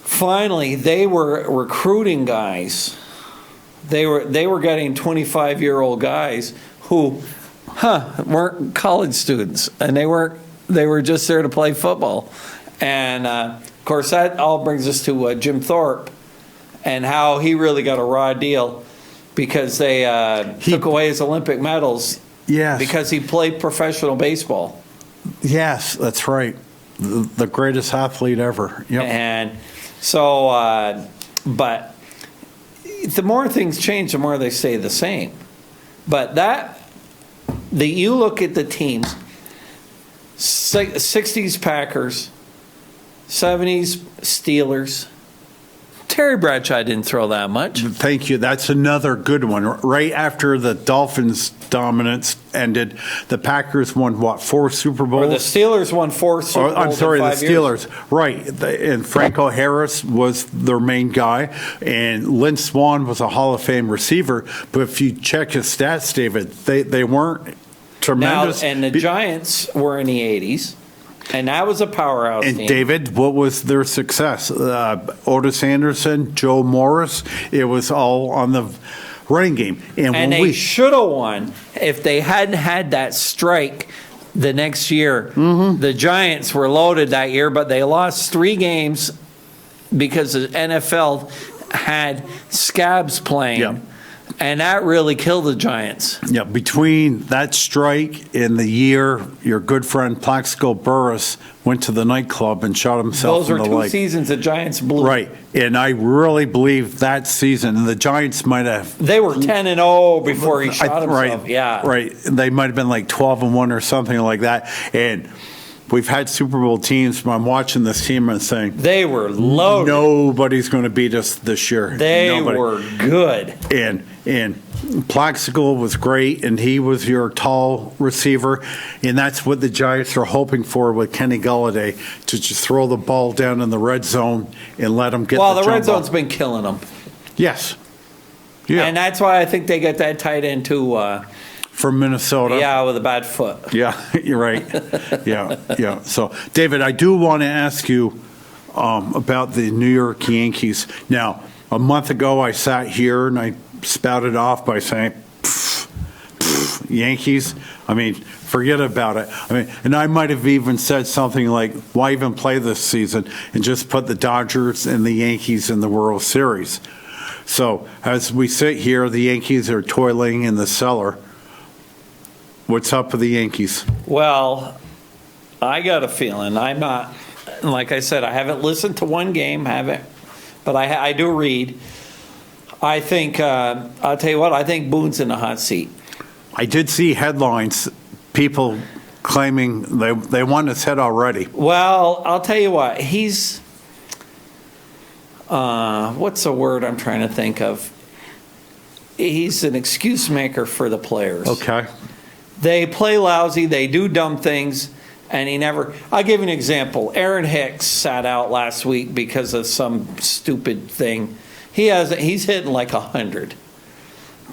finally, they were recruiting guys. They were getting 25-year-old guys who weren't college students, and they were just there to play football. And of course, that all brings us to Jim Thorpe and how he really got a raw deal because they took away his Olympic medals. Yes. Because he played professional baseball. Yes, that's right. The greatest athlete ever. Yep. And so, but the more things change, the more they stay the same. But you look at the teams, 60s Packers, 70s Steelers. Terry Bradshaw didn't throw that much. Thank you. That's another good one. Right after the Dolphins' dominance ended, the Packers won, 4 Super Bowls? Or the Steelers won 4 Super Bowls I'm sorry, in the 5 years. Steelers. Right. And Franco Harris was their main guy, and Lynn Swann was a Hall of Fame receiver. But if you check his stats, David, they weren't tremendous. Now, and the Giants were in the 80s. And that was a powerhouse and team. David, what was their success? Otis Anderson, Joe Morris. It was all on the running game. And they should have won if they hadn't had that strike the next year. Mm-hmm. The Giants were loaded that year, but they lost 3 games because the NFL had scabs playing. Yeah. And that really killed the Giants. Yeah, between that strike and the year your good friend Plaxico Burress went to the nightclub and shot himself in the leg. Those were 2 seasons the Giants blew. Right, and I really believe that season, and the Giants might have... They were 10-0 before he shot himself, right, yeah. Right, they might have been like 12-1 or something like that, and... We've had Super Bowl teams, but I'm watching this team and saying... They were loaded. Nobody's going to beat us this year. They were good. And Plaxico was great, and he was your tall receiver, and that's what the Giants are hoping for with Kenny Golladay, to just throw the ball down in the red zone and let him get the red zone's been killing them. Yes. Yeah. And that's why I think they get that tight end, too... from Minnesota. Yeah, with a bad foot. Yeah, you're right. Yeah. So, David, I do want to ask you about the New York Yankees. Now, a month ago, I sat here and I spouted off by saying, Yankees, I mean, forget about it. I mean, and I might have even said something like, why even play this season and just put the Dodgers and the Yankees in the World Series. So as we sit here, the Yankees are toiling in the cellar. What's up with the Yankees? Well, I got a feeling. I'm not, like I said, I haven't listened to one game, but I do read. I think, I'll tell you what, I think Boone's in the hot seat. I did see headlines, people claiming they want his head already. Well, I'll tell you what, he's, what's the word I'm trying to think of? He's an excuse maker for the players. Okay. They play lousy, they do dumb things, and I'll give you an example. Aaron Hicks sat out last week because of some stupid thing. He's hitting like 100.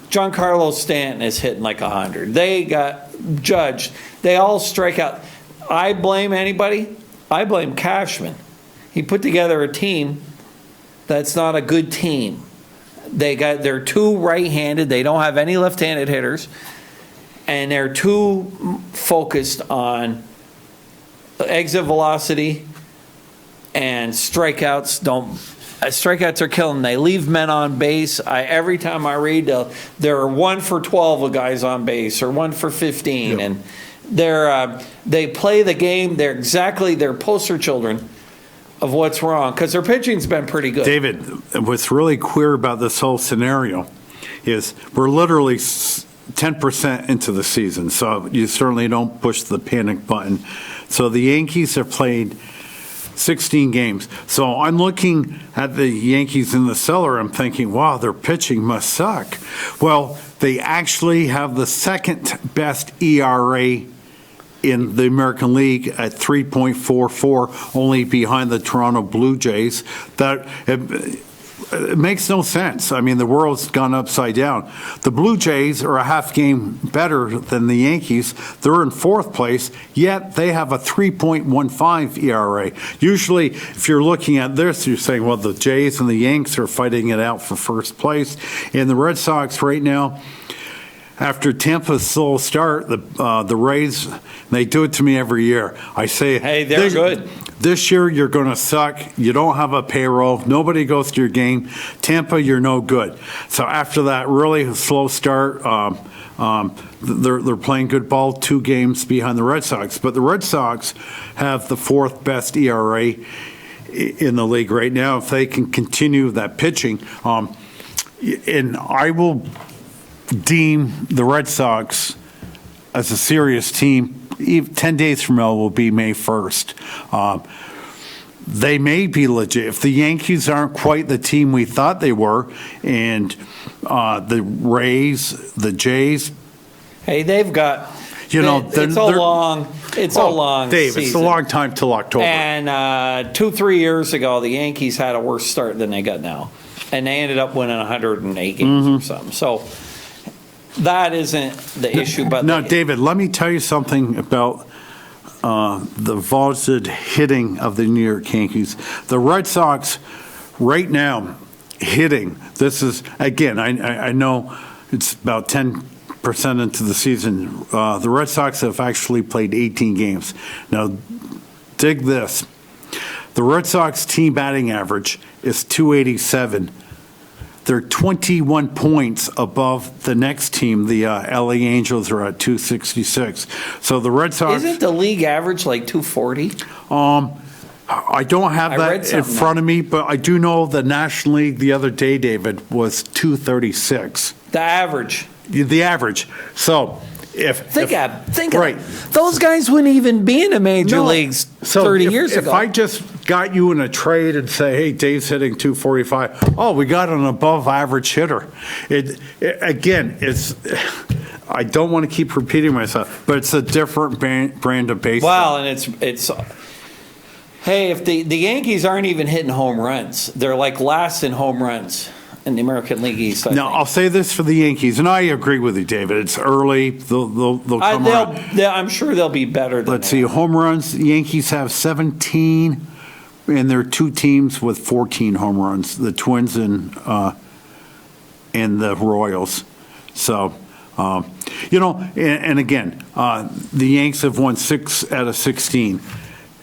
Giancarlo Stanton is hitting like 100. They got judged. They all strike out. I blame anybody? I blame Cashman. He put together a team that's not a good team. They're too right-handed. They don't have any left-handed hitters. And they're too focused on exit velocity and strikeouts. Strikeouts are killing. They leave men on base. Every time I read, there are 1 for 12 of guys on base or 1 for 15, Yep. and they play the game. They're poster children of what's wrong because their pitching's been pretty good. David, what's really queer about this whole scenario is we're literally 10% into the season, so you certainly don't push the panic button. So the Yankees have played 16 games. So I'm looking at the Yankees in the cellar. I'm thinking, wow, their pitching must suck. Well, they actually have the second best ERA in the American League at 3.44, only behind the Toronto Blue Jays. It makes no sense. I mean, the world's gone upside down. The Blue Jays are a half game better than the Yankees. They're in fourth place, yet they have a 3.15 ERA. Usually, if you're looking at this, you're saying, well, the Jays and the Yanks are fighting it out for first place. And the Red Sox right now, after Tampa's slow start, the Rays, they do it to me every year. I say, hey, they're good. This year, you're going to suck. You don't have a payroll. Nobody goes to your game. Tampa, you're no good. So after that really slow start, they're playing good ball, 2 games behind the Red Sox. But the Red Sox have the 4th best ERA in the league right now. If they can continue that pitching, and I will deem the Red Sox as a serious team. 10 days from now will be May 1st. They may be legit. If the Yankees aren't quite the team we thought they were, and the Rays, the Jays. Hey, they've got. It's a long Dave, season. It's a long time till October. And 2-3 years ago, the Yankees had a worse start than they got now. And they ended up winning 108 games or something. So that isn't the issue. But now, David, let me tell you something about the vaulted hitting of the New York Yankees. The Red Sox right now hitting, this is, again, I know it's about 10% into the season. The Red Sox have actually played 18 games. Now, dig this. The Red Sox team batting average is 287. They're 21 points above the next team. The LA Angels are at 266. So the Red Sox. Isn't the league average like 240? I don't have that in front of me, but I do know the National League the other day, David, was 236. The average. The average. So think right. Those guys wouldn't even be in the major leagues 30 years ago. If I just got you in a trade and say, hey, Dave's hitting 245, oh, we got an above average hitter. I don't want to keep repeating myself, but it's a different brand of baseball. Well, and it's hey, if the Yankees aren't even hitting home runs, they're like last in home runs in the American League East. Now, I'll say this for the Yankees, and I agree with you, David. It's early. They'll come around. I'm sure they'll be better than Let's see, home runs, Yankees have 17. And there are two teams with 14 home runs, the Twins and the Royals. So, and again, the Yanks have won 6 out of 16.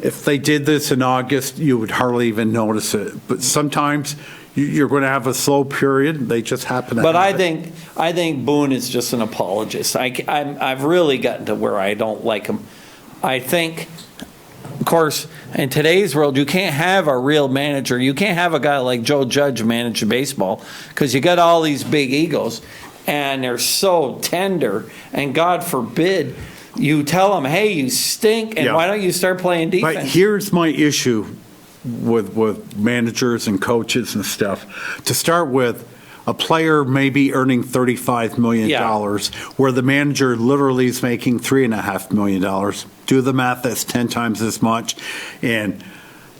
If they did this in August, you would hardly even notice it. But sometimes you're going to have a slow period. They just happen to But have I think Boone is just an apologist. I've really gotten to where I don't like him. I think, of course, in today's world, you can't have a real manager. You can't have a guy like Joe Judge manage baseball because you got all these big egos, and they're so tender. And God forbid you tell them, "Hey, you stink," and why don't you start playing defense? But here's my issue with managers and coaches and stuff. To start with, a player may be earning $35 million, where the manager literally is making $3.5 million. Do the math, that's 10 times as much. And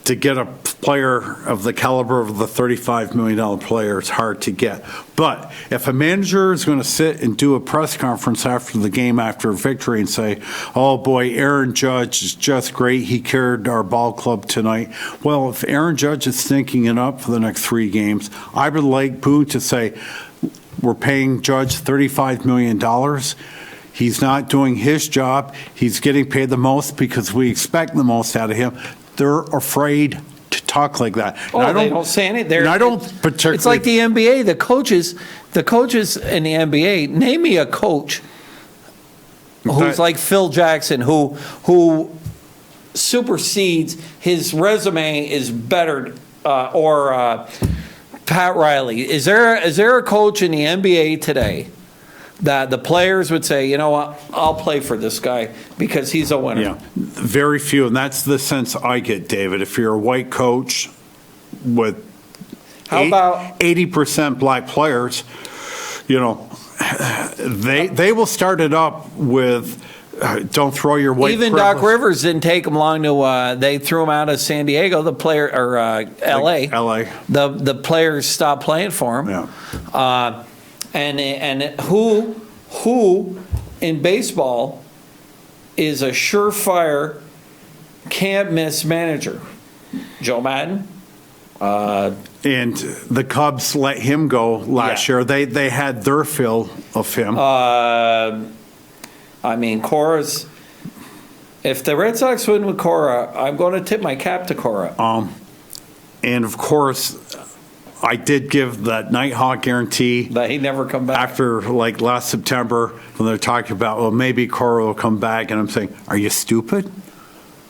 to get a player of the caliber of the $35 million player, it's hard to get. But if a manager is going to sit and do a press conference after the game, after a victory, and say, "Oh boy, Aaron Judge is just great. He carried our ball club tonight." Well, if Aaron Judge is thinking it up for the next 3 games, I would like Boone to say, "We're paying Judge $35 million. He's not doing his job. He's getting paid the most because we expect the most out of him." They're afraid to talk like that. They don't say anything. And I don't particularly. It's like the NBA. The coaches in the NBA. Name me a coach who's like Phil Jackson, who supersedes, his resume is better, or Pat Riley. Is there a coach in the NBA today that the players would say, "You know what, I'll play for this guy because he's a winner"? Yeah, very few, and that's the sense I get, David. If you're a white coach with about 80% black players, they will start it up with, "Don't throw your white Even privilege." Doc Rivers didn't take him long to. They threw him out of San Diego. The player or L.A. L.A. The players stopped playing for him. Yeah. And who in baseball is a surefire can't miss manager? Joe Madden. And the Cubs let him go last year. They had their fill of him. Cora's. If the Red Sox win with Cora, I'm going to tip my cap to Cora. And of course, I did give that Nighthawk guarantee that he never come back after like last September when they're talking about, well, maybe Cora will come back, and I'm saying, are you stupid?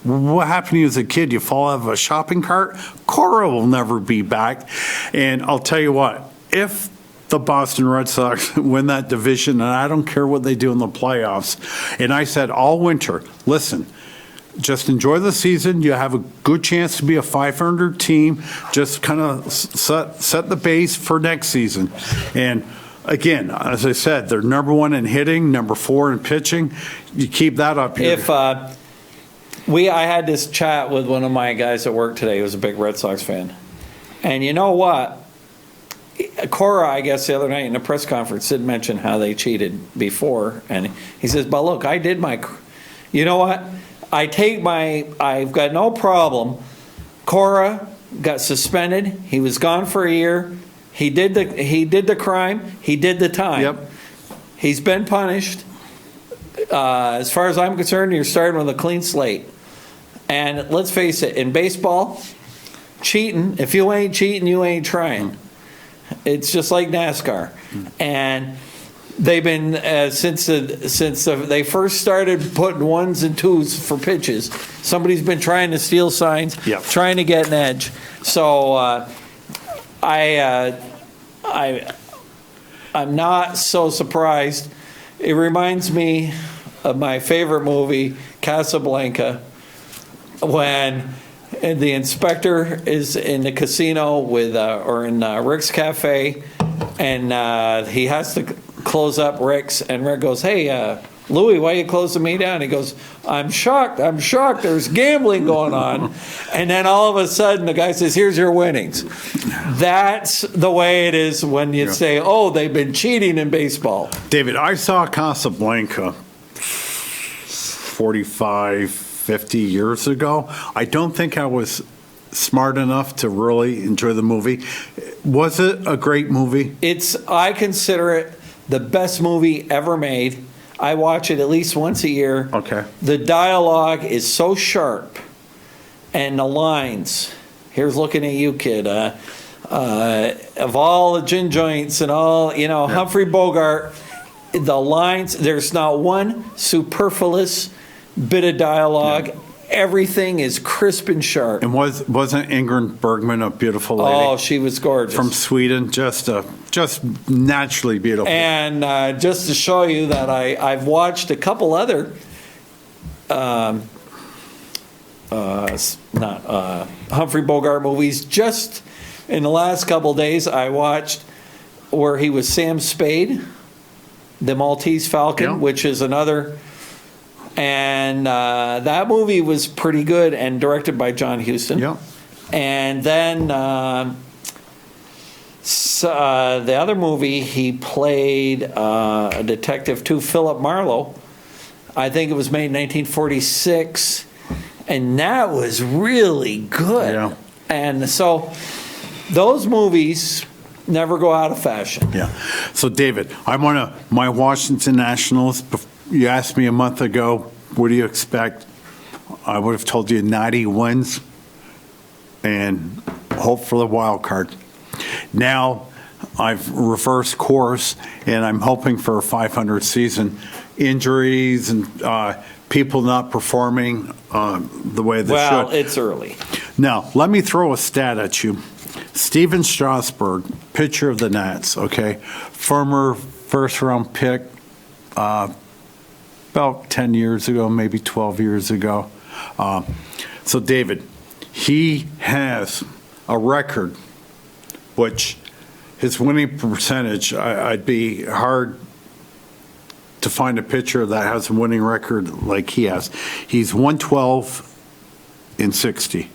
What happened to you as a kid? You fall out of a shopping cart? Cora will never be back. And I'll tell you what, if the Boston Red Sox win that division, and I don't care what they do in the playoffs, and I said all winter, listen, just enjoy the season. You have a good chance to be a 500 team. Just kind of set the base for next season. And again, as I said, they're number 1 in hitting, number 4 in pitching. You keep that up here. If I had this chat with one of my guys at work today who was a big Red Sox fan. And you know what? Cora, I guess, the other night in a press conference did mention how they cheated before. And he says, but look, I did my, you know what? I've got no problem. Cora got suspended. He was gone for a year. He did the crime. He did the time. Yep. He's been punished. As far as I'm concerned, you're starting with a clean slate. And let's face it, in baseball, cheating, if you ain't cheating, you ain't trying. It's just like NASCAR. And they've been, since they first started putting 1s and 2s for pitches, somebody's been trying to steal signs, trying to get an edge. So I'm not so surprised. It reminds me of my favorite movie, Casablanca, when the inspector is in the casino or in Rick's Cafe, and he has to close up Rick's, and Rick goes, "Hey, Louis, why are you closing me down?" He goes, I'm shocked. There's gambling going on." And then all of a sudden the guy says, "Here's your winnings." That's the way it is when you say, "Oh, they've been cheating in baseball." David, I saw Casablanca 45, 50 years ago. I don't think I was smart enough to really enjoy the movie. Was it a great movie? I consider it the best movie ever made. I watch it at least once a year. Okay. The dialogue is so sharp, and the lines. Here's looking at you, kid. Of all the gin joints and all, Humphrey Bogart, the lines. There's not one superfluous bit of dialogue. Yeah. Everything is crisp and sharp. And wasn't Ingrid Bergman a beautiful lady? Oh, she was gorgeous. From Sweden, just naturally beautiful. And just to show you that I've watched a couple other, Humphrey Bogart movies. Just in the last couple of days, I watched where he was Sam Spade, the Maltese Falcon, which is another. And that movie was pretty good and directed by John Huston. Yeah. And then the other movie, he played a detective too, Philip Marlowe. I think it was made in 1946. And that was really good. Yeah. And so those movies never go out of fashion. Yeah. So, David, my Washington Nationals. You asked me a month ago, what do you expect? I would have told you 90 wins and hope for the wild card. Now I've reversed course, and I'm hoping for a 500 season. Injuries and people not performing the way they should. Well, it's early. Now, let me throw a stat at you. Steven Strasburg, pitcher of the Nats, okay, former first-round pick, about 10 years ago, maybe 12 years ago. So, David, he has a record, which his winning percentage, I'd be hard to find a pitcher that has a winning record like he has. He's 112 in 60.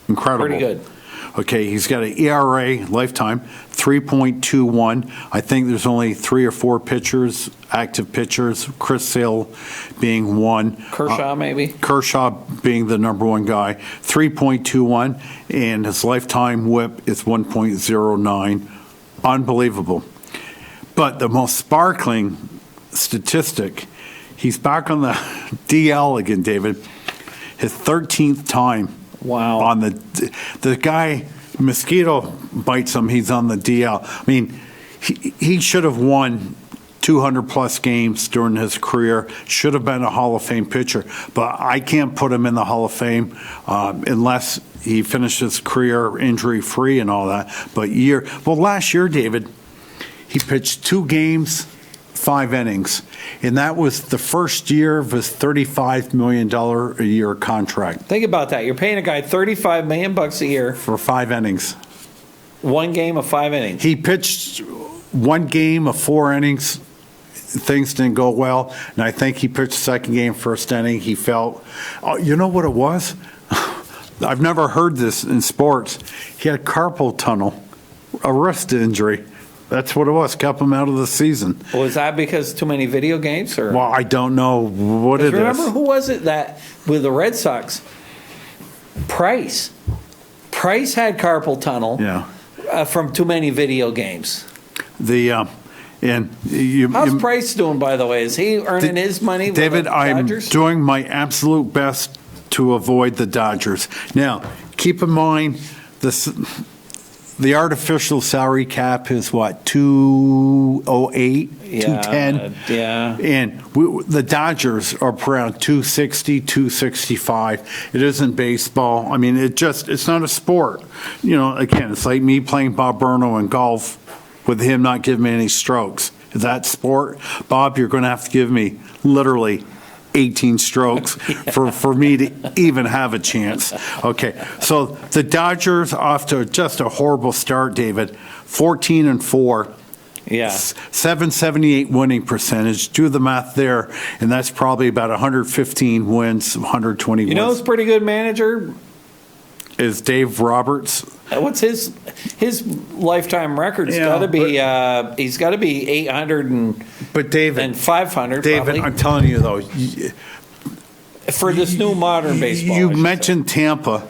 Incredible. Pretty good. Okay, he's got an ERA lifetime, 3.21. I think there's only 3 or 4 pitchers, active pitchers, Chris Sale being one. Kershaw, maybe? Kershaw being the number one guy, 3.21, and his lifetime whip is 1.09. Unbelievable. But the most sparkling statistic, he's back on the DL again, David. His 13th time. Wow. On the guy, mosquito bites him, he's on the DL. I mean, he should have won 200-plus games during his career, should have been a Hall of Fame pitcher, but I can't put him in the Hall of Fame unless he finished his career injury-free and all that. But last year, David, he pitched 2 games, 5 innings, and that was the first year of his $35 million a year contract. Think about that. You're paying a guy $35 million a year for 5 innings. 1 game of 5 innings. He pitched 1 game of 4 innings. Things didn't go well, and I think he pitched second game, first inning. He felt, you know what it was? I've never heard this in sports. He had carpal tunnel, a wrist injury. That's what it was, kept him out of the season. Was that because too many video games? Or? Well, I don't know what it is. Remember, who was it that, with the Red Sox? Price. Price had carpal tunnel from too many video games. How's Price doing, by the way? Is he earning his money with David, the Dodgers? I'm doing my absolute best to avoid the Dodgers. Now, keep in mind, the artificial salary cap is what, 208, 210? Yeah. And the Dodgers are around 260, 265. It isn't baseball. I mean, it's not a sport. Again, it's like me playing Bob Burno in golf with him not giving me any strokes. Is that sport? Bob, you're going to have to give me literally 18 strokes for me to even have a chance. Okay, so the Dodgers off to just a horrible start, David. 14-4. Yeah. 778 winning percentage. Do the math there, and that's probably about 115 wins, 120 wins. You know who's a pretty good manager? Is Dave Roberts. What's his lifetime record? He's got to be 800 but David, and 500. David, probably. I'm telling you though, for this new modern baseball. You mentioned Tampa.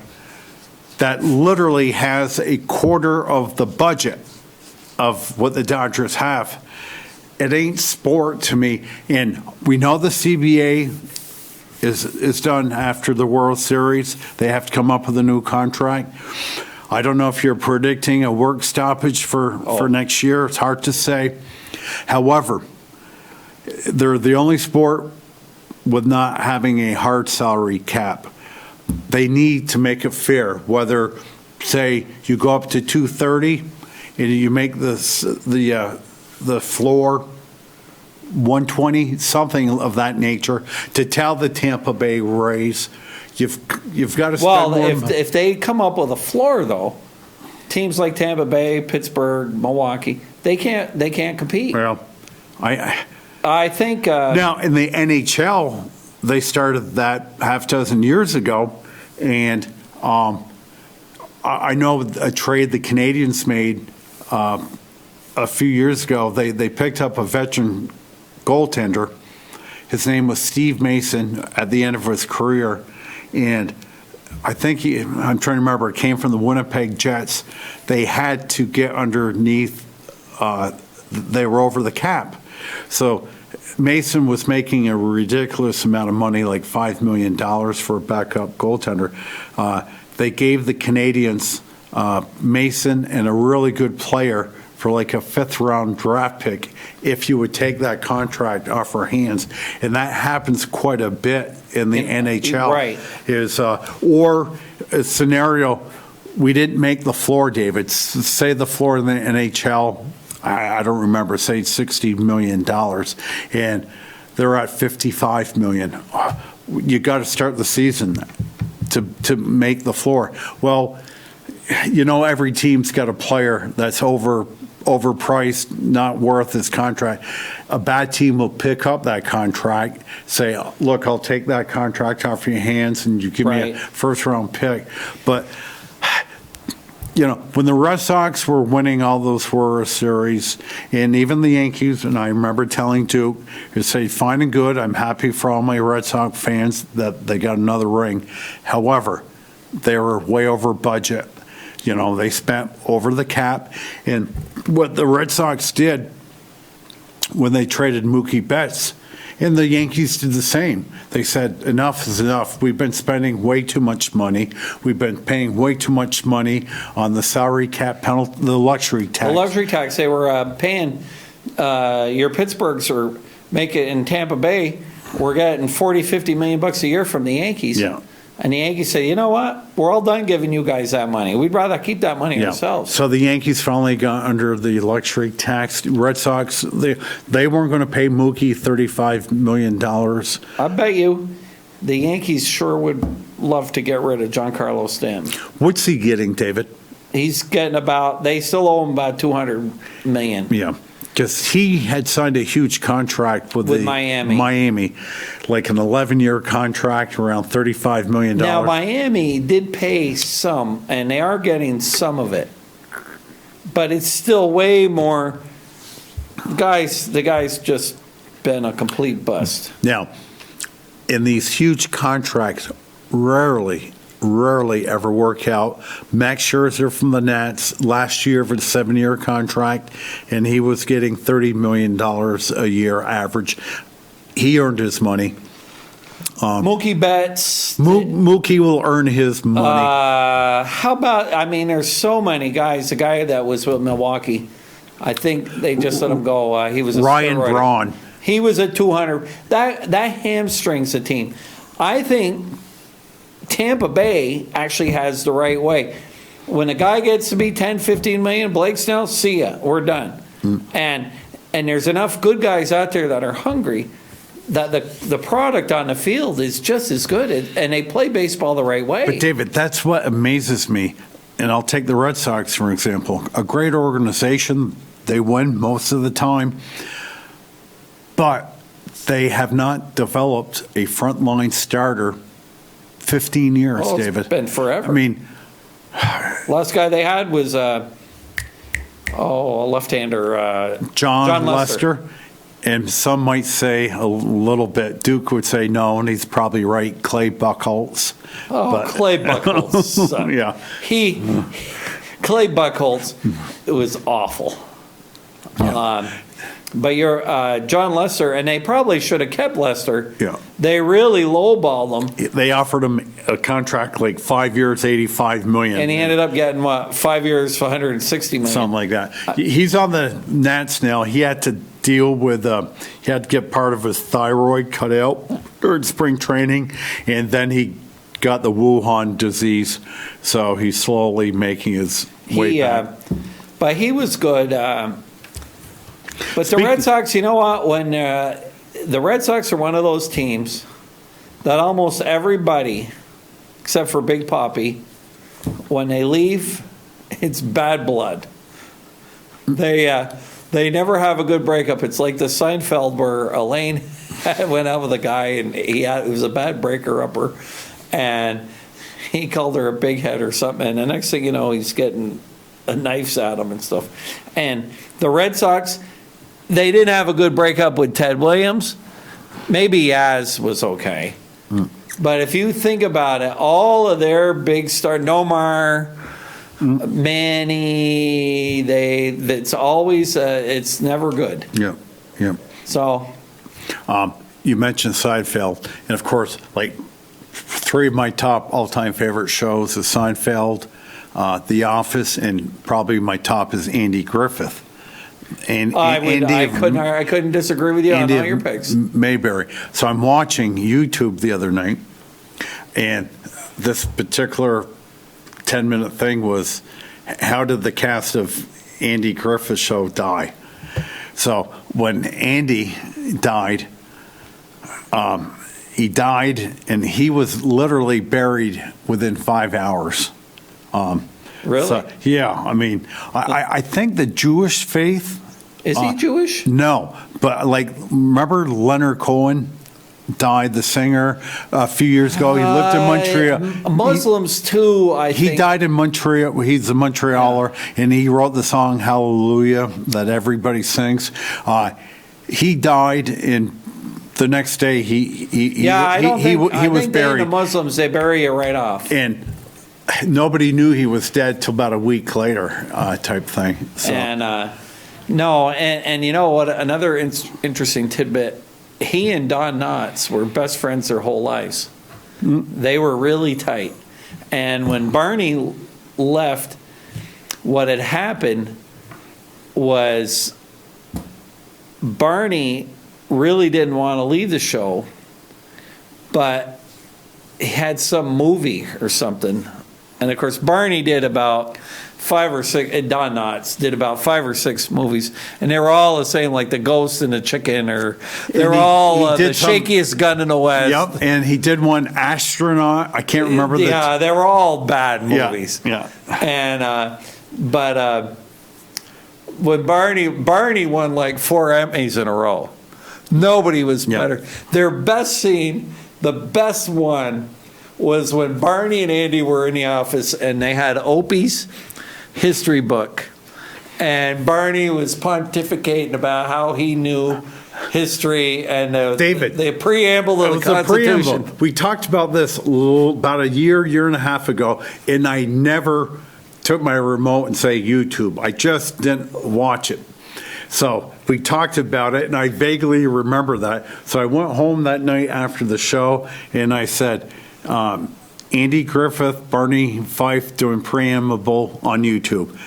that literally has a quarter of the budget of what the Dodgers have. It ain't sport to me. And we know the CBA is done after the World Series. They have to come up with a new contract. I don't know if you're predicting a work stoppage for next year. It's hard to say. However, they're the only sport with not having a hard salary cap. They need to make it fair, whether, say, you go up to 230 and you make the floor 120, something of that nature, to tell the Tampa Bay Rays, you've got to spend more. If they come up with a floor, though, teams like Tampa Bay, Pittsburgh, Milwaukee, they can't compete. Well, I think now in the NHL, they started that half dozen years ago, and I know a trade the Canadians made a few years ago. They picked up a veteran goaltender. His name was Steve Mason at the end of his career, and I think I'm trying to remember, it came from the Winnipeg Jets. They had to get underneath, they were over the cap. So Mason was making a ridiculous amount of money, like $5 million for a backup goaltender. They gave the Canadians Mason and a really good player for like a fifth-round draft pick if you would take that contract off our hands. And that happens quite a bit in the NHL. Right. Or a scenario, we didn't make the floor, David. Say the floor in the NHL, I don't remember, say $60 million, and they're at $55 million. You got to start the season to make the floor. Well, every team's got a player that's overpriced, not worth his contract. A bad team will pick up that contract, say, look, I'll take that contract off your hands and you give me a first-round pick. But, when the Red Sox were winning all those World Series, and even the Yankees, and I remember telling Duke, he said, fine and good, I'm happy for all my Red Sox fans that they got another ring. However, they were way over budget. They spent over the cap. And what the Red Sox did when they traded Mookie Betts, and the Yankees did the same. They said, enough is enough. We've been spending way too much money. We've been paying way too much money on the salary cap penalty, the luxury tax. The luxury tax, they were paying your Pittsburghs or make it in Tampa Bay. We're getting $40-50 million a year from the Yankees. Yeah. And the Yankees say, you know what? We're all done giving you guys that money. We'd rather keep that money ourselves. So the Yankees finally got under the luxury tax. Red Sox, they weren't going to pay Mookie $35 million. I bet you the Yankees sure would love to get rid of Giancarlo Stanton. What's he getting, David? He's getting they still owe him about $200 million. Yeah. Because he had signed a huge contract with Miami, like an 11-year contract, around $35 million. Now, Miami did pay some, and they are getting some of it. But it's still way more. The guy's just been a complete bust. Now, in these huge contracts, rarely ever work out. Max Scherzer from the Nats last year for a 7-year contract, and he was getting $30 million a year average. He earned his money. Mookie Betts. Mookie will earn his money. How about, there's so many guys. The guy that was with Milwaukee, I think they just let him go. He was a Ryan steroid. Braun. He was a 200. That hamstrings the team. I think Tampa Bay actually has the right way. When a guy gets to be 10, 15 million, Blake Snell, see ya, we're done. And there's enough good guys out there that are hungry that the product on the field is just as good, and they play baseball the right way. But David, that's what amazes me. And I'll take the Red Sox, for example. A great organization, they win most of the time, but they have not developed a frontline starter 15 years, David. It's been forever. Last guy they had was a left-hander. John Lester. and some might say a little bit. Duke would say no, and he's probably right. Clay Buchholz. Clay Buchholz. Yeah. Clay Buchholz, it was awful. But you're John Lester, and they probably should have kept Lester. Yeah. They really lowballed him. They offered him a contract like 5 years, $85 million. And he ended up getting, 5 years for $160 million? Something like that. He's on the Nats now. He had to deal with, he had to get part of his thyroid cut out during spring training, and then he got the Wuhan disease, so he's slowly making his way back. But he was good. But the Red Sox, you know what? When the Red Sox are one of those teams that almost everybody, except for Big Papi, when they leave, it's bad blood. They never have a good breakup. It's like the Seinfeld where Elaine went out with a guy and he was a bad breaker-upper, and he called her a big head or something. And the next thing you know, he's getting knives at him and stuff. And the Red Sox, they didn't have a good breakup with Ted Williams. Maybe Yaz was okay. But if you think about it, all of their big stars, Nomar, Manny, it's always, it's never good. Yeah, yeah. So. You mentioned Seinfeld, and of course, like 3 of my top all-time favorite shows is Seinfeld, The Office, and probably my top is Andy Griffith. And I couldn't disagree with you on all your picks. Mayberry. So I'm watching YouTube the other night, and this particular 10-minute thing was, how did the cast of Andy Griffith show die? So when Andy died, he died, and he was literally buried within 5 hours. Really? So, yeah, I mean, I think the Jewish faith. Is he Jewish? No, but like, remember Leonard Cohen died, the singer, a few years ago. He lived in Montreal. Muslims too, I think. He died in Montreal. He's a Montrealer, and he wrote the song Hallelujah that everybody sings. He died in. The next day, he was buried. The Muslims, they bury you right off. And nobody knew he was dead till about a week later, type thing. So. And you know what? Another interesting tidbit: he and Don Knotts were best friends their whole lives. They were really tight. And when Barney left, what had happened was Barney really didn't want to leave the show, but he had some movie or something. And of course, Barney did about 5 or 6, and Don Knotts did about 5 or 6 movies, and they were all the same, like The Ghost and the Chicken, or they're all the shakiest gun in the West. Yep, and he did one Astronaut. I can't remember. Yeah, they were all bad movies. Yeah. And but when Barney won like 4 Emmys in a row. Nobody was better. Their best scene, the best one, was when Barney and Andy were in the office and they had Opie's history book. And Barney was pontificating about how he knew history and the preamble of the Constitution. Preamble. We talked about this about a year and a half ago, and I never took my remote and say YouTube. I just didn't watch it. So we talked about it, and I vaguely remember that. So I went home that night after the show, and I said, Andy Griffith, Barney Fife doing preamble on YouTube.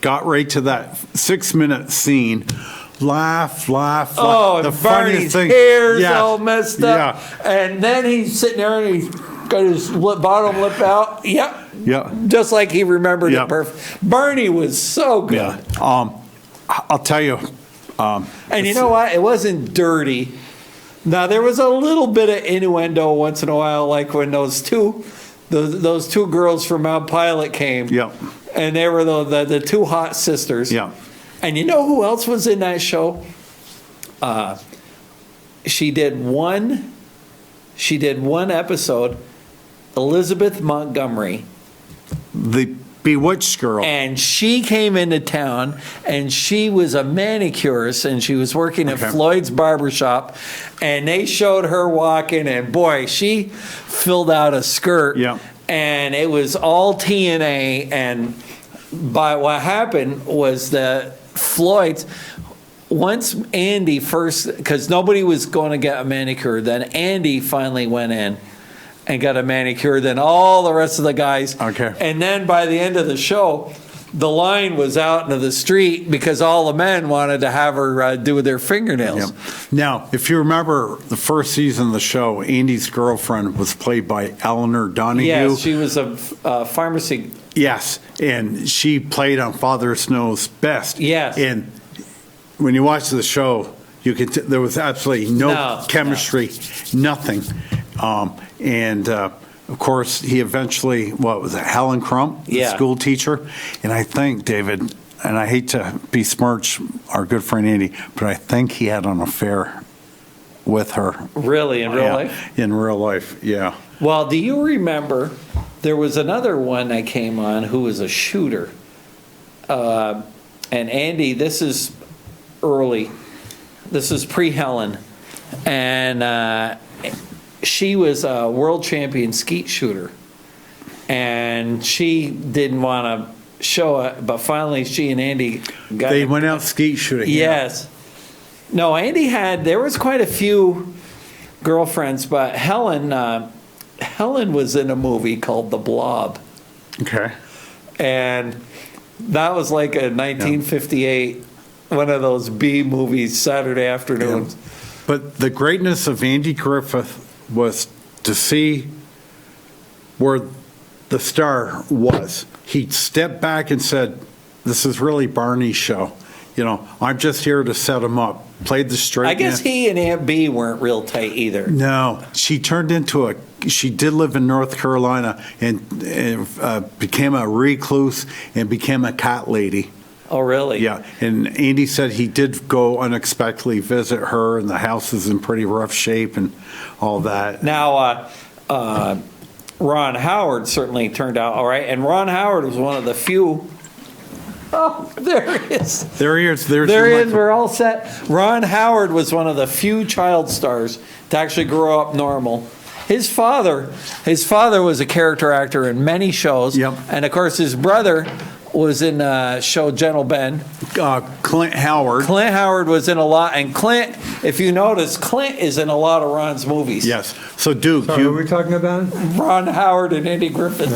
Got right to that 6-minute scene. Laugh. Oh, the and Barney's hair's all messed up. Yeah. And then he's sitting there, and he's got his bottom lip out. Yep. Yeah. Just like he remembered it perfect. Barney was so good. Yeah. I'll tell you. And you know what? It wasn't dirty. Now, there was a little bit of innuendo once in a while, like when those two girls from Mount Pilot came. Yep. And they were the 2 hot sisters. Yeah. And you know who else was in that show? She did one episode. Elizabeth Montgomery. The Bewitched girl. And she came into town, and she was a manicurist, and she was working at Floyd's barbershop, and they showed her walking, and boy, she filled out a skirt, and it was all TNA, and what happened was that Floyd's, once Andy first, because nobody was going to get a manicure, then Andy finally went in and got a manicure, then all the rest of the guys. And then by the end of the show, the line was out into the street because all the men wanted to have her do their fingernails. Now, if you remember the first season of the show, Andy's girlfriend was played by Eleanor Donahue. Yes, she was a pharmacy. Yes, and she played on Father Snow's Best. Yes. And when you watch the show, you could there was absolutely no chemistry, nothing. And of course, he eventually, what was it, Helen Crump, the school teacher? And I think, David, and I hate to besmirch our good friend Andy, but I think he had an affair with her. Really, in real life? In real life, yeah. Well, do you remember, there was another one that came on who was a shooter. And Andy, this is early. This is pre-Helen. And she was a world champion skeet shooter. And she didn't want to show it, but finally she and Andy got They went out skeet shooting. Yes. No, Andy there was quite a few girlfriends, but Helen was in a movie called The Blob. Okay. And that was like a 1958, one of those B movies, Saturday afternoons. Yeah. But the greatness of Andy Griffith was to see where the star was. He stepped back and said, this is really Barney's show. You know, I'm just here to set him up. Played the straight I guess man. he and Aunt B weren't real tight either. No, she turned into she did live in North Carolina and became a recluse and became a cat lady. Oh, really? Yeah, and Andy said he did go unexpectedly visit her, and the house is in pretty rough shape and all that. Now, Ron Howard certainly turned out all right, and Ron Howard was one of the few. Oh, there he is. There he is. There he is. We're all set. Ron Howard was one of the few child stars to actually grow up normal. His father was a character actor in many shows. Yep. And of course, his brother was in a show Gentle Ben. Clint Howard. Clint Howard was in a lot, and Clint, if you notice, Clint is in a lot of Ron's movies. Yes. So, Duke, what are we talking about? Ron Howard and Andy Griffith.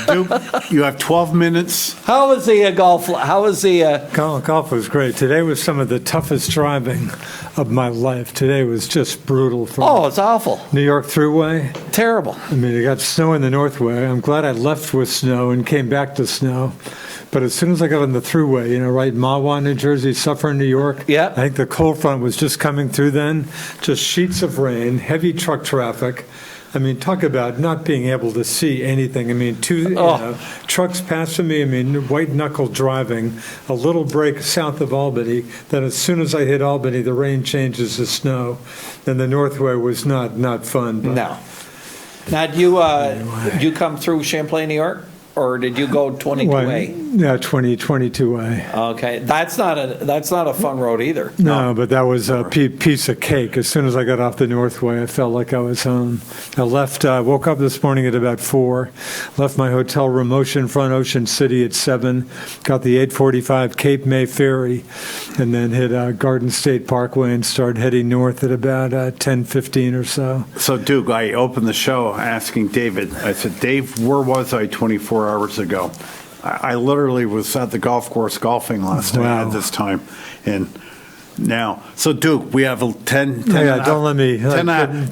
Duke, you have 12 minutes. How was the golf? How was the? Golf was great. Today was some of the toughest driving of my life. Today was just brutal. It's awful. New York Thruway. Terrible. I mean, it got snow in the Northway. I'm glad I left with snow and came back to snow. But as soon as I got on the Thruway, right, Mahwah, New Jersey, Suffern, New York, I think the cold front was just coming through then. Just sheets of rain, heavy truck traffic. I mean, talk about not being able to see anything. I mean, trucks passing me. I mean, white-knuckle driving, a little break south of Albany. Then as soon as I hit Albany, the rain changes to snow. And the Northway was not fun. But No. Now, did you come through Champlain, New York? Or did you go 22A? Yeah, 22A. Okay, that's not a fun road either. No, but that was a piece of cake. As soon as I got off the Northway, I felt like I was home. I woke up this morning at about 4, left my hotel room oceanfront Ocean City at 7, got the 8:45 Cape May ferry, and then hit Garden State Parkway and started heading north at about 10:15 or so. So, Duke, I opened the show asking David, I said, Dave, where was I 24 hours ago? I literally was at the golf course golfing last night at this time. And now, so Duke, we have 10 don't let me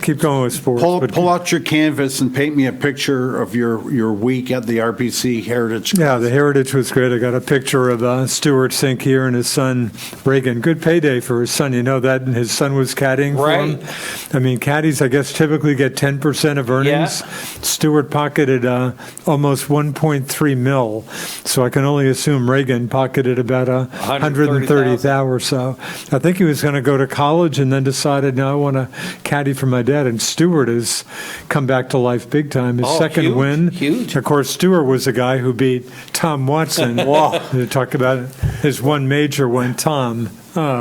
keep going with sports. Pull out your canvas and paint me a picture of your week at the RPC Heritage. Yeah, the Heritage was great. I got a picture of Stuart Sink here and his son Reagan. Good payday for his son. You know that, and his son was caddying for him. I mean, caddies, I guess, typically get 10% of earnings. Yeah. Stuart pocketed almost 1.3 mil, so I can only assume Reagan pocketed about 130,000 or so. I think he was going to go to college and then decided, no, I want to caddy for my dad. And Stewart has come back to life big time. His second huge, win. Huge. Of course, Stewart was the guy who beat Tom Watson. They talked about his one major win, Tom.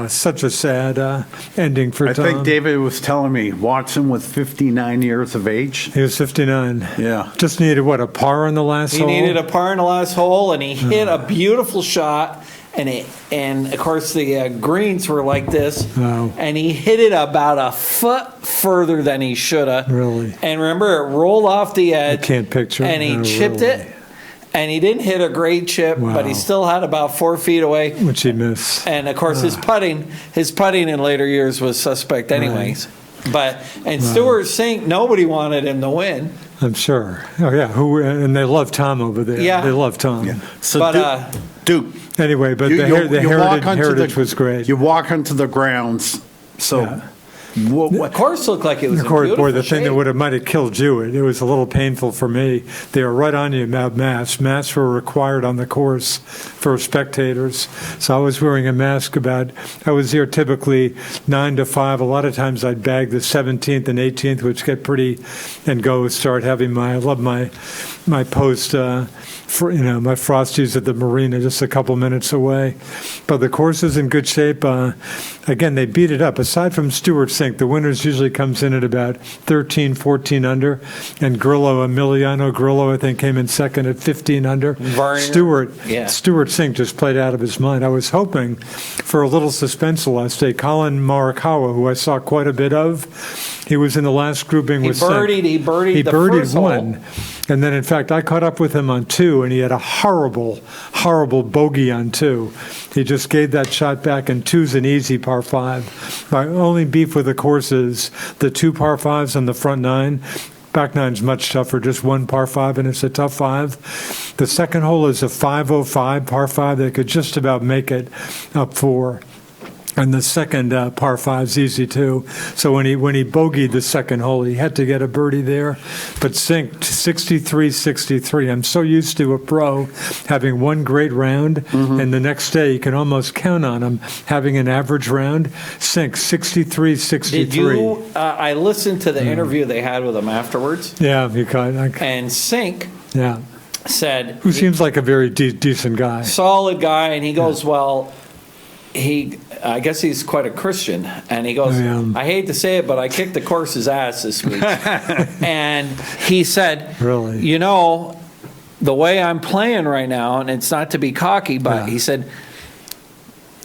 Such a sad ending for Tom. I think David was telling me Watson was 59 years of age. He was 59. Yeah. Just needed, a par on the last hole? He needed a par in the last hole, and he hit a beautiful shot. And of course, the greens were like this. Wow. And he hit it about a foot further than he should have. Really? And remember, it rolled off the edge. I can't picture it. And he No, chipped really. it. And he didn't hit a great chip, but he Wow. still had about 4 feet away. Which he missed. And of course, his putting in later years was suspect, anyways. And Stewart Sink, nobody wanted him to win. I'm sure. Oh, yeah. And they love Tom over there. Yeah. They love Tom. Yeah. So But Duke, Anyway, but you- the you walk onto heritage was great. You walk onto the grounds. So, Yeah. the course looked like it was Of in course, beautiful boy, the thing shape. that might have killed you, it was a little painful for me. They were right on you about masks. Masks were required on the course for spectators. So I was wearing a mask I was here typically 9 to 5. A lot of times I'd bag the 17th and 18th, which get pretty, and start having I love my post, my Frosties at the marina just a couple minutes away. But the course is in good shape. Again, they beat it up. Aside from Stewart Sink, the winners usually comes in at about 13, 14 under. And Emiliano Grillo, I think, came in second at 15 under. Varner. Stewart Sink just played out of his mind. I was hoping for a little suspense the last day. Colin Morikawa, who I saw quite a bit of, he was in the last grouping with Sink. He birdied the birdied first one. hole. And then, in fact, I caught up with him on 2, and he had a horrible, horrible bogey on 2. He just gave that shot back, and 2's an easy par 5. My only beef with the course is the 2 par 5s on the front 9. Back 9's much tougher, just 1 par 5, and it's a tough 5. The second hole is a 505 par 5 that could just about make it up 4. And the second par 5's easy too. So when he bogeyed the second hole, he had to get a birdie there. But Sink 63-63. I'm so used to a pro having one great round, and the next day you can almost count on him having an average round. Sink 63-63. Did you? I listened to the interview they had with him afterwards, Yeah, you caught. and Sink Yeah, said, who seems like a very decent guy. solid guy, and he goes, well, I guess he's quite a Christian, and he goes, I hate to say it, but I kicked the course's ass this week. And he said, Really? The way I'm playing right now, and it's not to be cocky, but he said,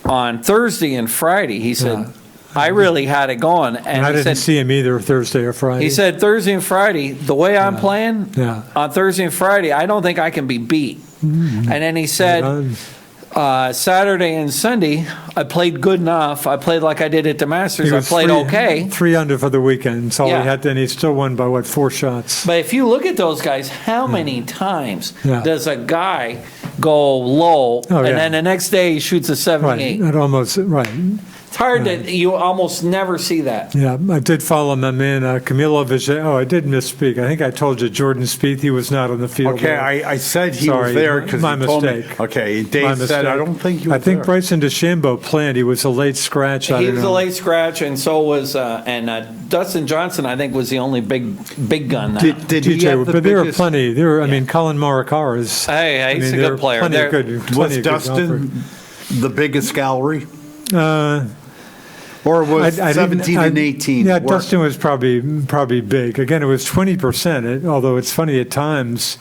on Thursday and Friday, he said, I really had it going. And I he didn't said, see him either Thursday or Friday. he said, Thursday and Friday, the way I'm playing, Yeah. on Thursday and Friday, I don't think I can be beat. And then he said, Saturday and Sunday, I played good enough. I played like I did at the Masters. He I was played okay. 3 under for the weekend. That's all Yeah. he had, and he still won by 4 shots. But if you look at those guys, how many times Yeah. does a guy go low and yeah. then the next day he shoots a 78? Right, that almost right. It's hard to, you almost never see that. Yeah, I did follow my man Camilo Vigil. Oh, I did misspeak. I think I told you Jordan Spieth. He was not on the field. okay, there. I said he Sorry, was there because my he told me. mistake. Okay, My Dave said, I mistake. don't think he was I think there. Bryson DeChambeau planned. He was a late scratch. He was a late scratch, and so was Dustin Johnson. I think was the only big gun. Now. Did he have the but there are biggest- plenty. I mean, Colin Morikawa is. Hey, he's a there good are player. Plenty of There- good. Plenty Was of good Dustin the biggest gallery? golfer. Or was I 17 and 18? Yeah, worse? Dustin was probably big. Again, it was 20%. Although it's funny at times,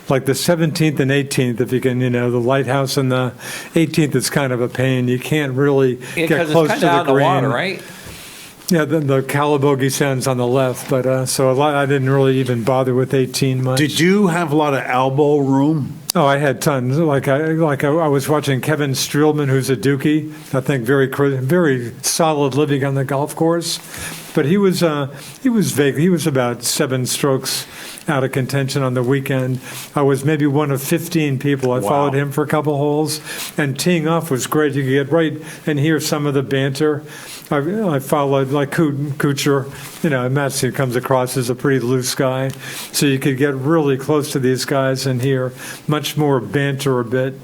like the 17th and 18th, if you can, the lighthouse and the 18th is kind of a pain. You can't really get because close it's to kind of the out in green. the water, right? Yeah, the Calabogie Sound's on the left, but so I didn't really even bother with 18 much. Did you have a lot of elbow room? Oh, I had tons. I was watching Kevin Streelman, who's a Dookie. I think very solid living on the golf course. But he was vague. He was about 7 strokes out of contention on the weekend. I was maybe one of 15 people. I followed him for a couple holes, and teeing off was great. You could get right and hear some of the banter. I followed like Kuchar. Matthew comes across as a pretty loose guy, so you could get really close to these guys and hear much more banter a bit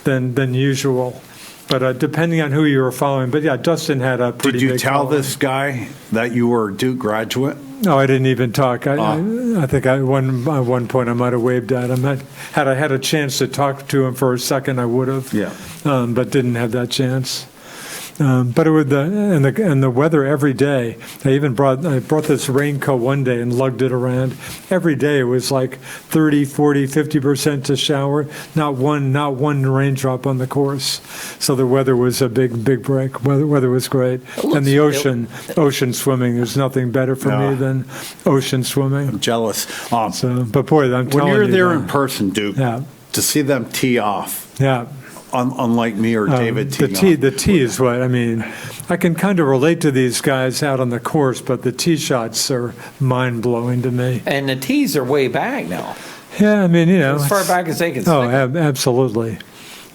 than usual. But depending on who you were following. But yeah, Dustin had a pretty Did you big tell following. this guy that you were a Duke graduate? No, I didn't even talk. I think at one point I might have waved at him. Had I had a chance to talk to him for a second, I would have. Yeah. But didn't have that chance. But it was the weather every day. I brought this raincoat one day and lugged it around. Every day it was like 30, 40, 50% to shower. Not one raindrop on the course. So the weather was a big break. Weather was great. And the ocean swimming. There's nothing better for me than ocean swimming. I'm jealous. But boy, I'm telling you. When you're there in person, Duke, Yeah. to see them tee off, Yeah. unlike me or David teeing off. The tee is what I mean. I can kind of relate to these guys out on the course, but the tee shots are mind blowing to me. And the tees are way back now, Yeah, I mean, as far back as they can Oh, stick. absolutely.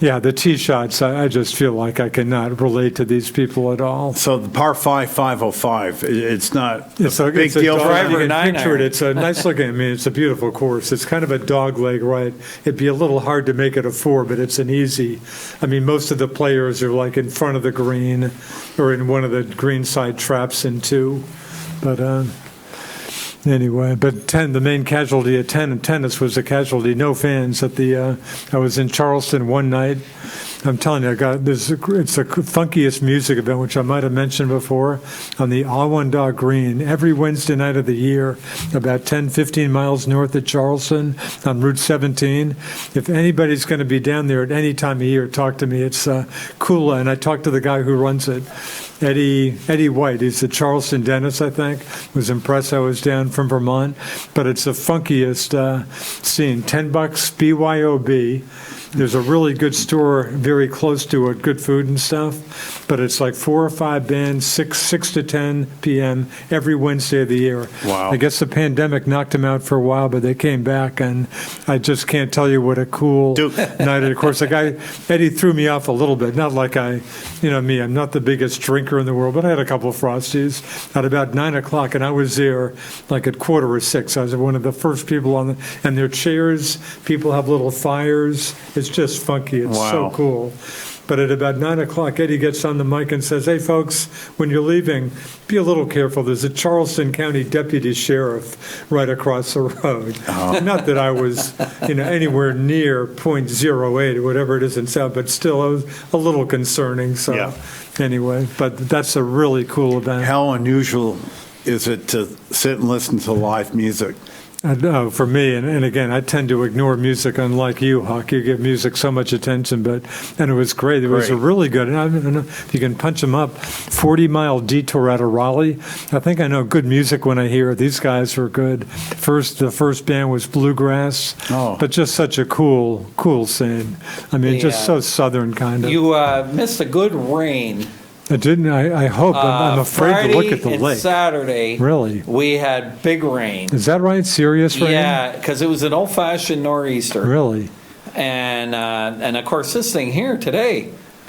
Yeah, the tee shots. I just feel like I cannot relate to these people at all. So the par 505, it's not It's a big deal for driver You you. can picture it. iron. It's a nice looking. I mean, it's a beautiful course. It's kind of a dog leg ride. It'd be a little hard to make it a 4, but it's an easy. I mean, most of the players are like in front of the green, or in one of the green side traps in 2. But anyway, but the main casualty at tennis was a casualty. No fans at the. I was in Charleston one night. I'm telling you, it's the funkiest music event, which I might have mentioned before, on the Awanda Green every Wednesday night of the year, about 10, 15 miles north of Charleston on Route 17. If anybody's going to be down there at any time of year, talk to me. It's cool, and I talked to the guy who runs it. Eddie White, he's the Charleston dentist, I think, was impressed I was down from Vermont. But it's the funkiest scene. $10, BYOB. There's a really good store very close to it, good food and stuff. But it's like 4 or 5 bands, 6 to 10 p.m. every Wednesday of the year. Wow. I guess the pandemic knocked them out for a while, but they came back, and I just can't tell you what a cool night. Of course, the guy, Eddie, threw me off a little bit. Not like me, I'm not the biggest drinker in the world, but I had a couple of Frosties at about 9 o'clock, and I was there like at 5:45. I was one of the first people and their chairs, people have little fires. It's just funky. It's so Wow. cool. But at about 9 o'clock, Eddie gets on the mic and says, "Hey, folks, when you're leaving, be a little careful. There's a Charleston County deputy sheriff right across the road." Not that I was, anywhere near .08 or whatever it is in South, but still, it was a little concerning. So, Yeah. anyway, but that's a really cool event. How unusual is it to sit and listen to live music? For me, and again, I tend to ignore music, unlike you, Huck. You give music so much attention, and it was great. It was a Great. really good, and I don't know if you can punch them up, 40-mile detour out of Raleigh. I think I know good music when I hear it. These guys were good. The first band was bluegrass, but just such a cool scene. I mean, just so southern kind of. You missed a good rain. I didn't. I hope. I'm afraid to look at the Friday and lake. Saturday, Really? we had big rain. Is that right? Serious rain? Yeah, because it was an old-fashioned nor'easter. Really? And of course, this thing here today,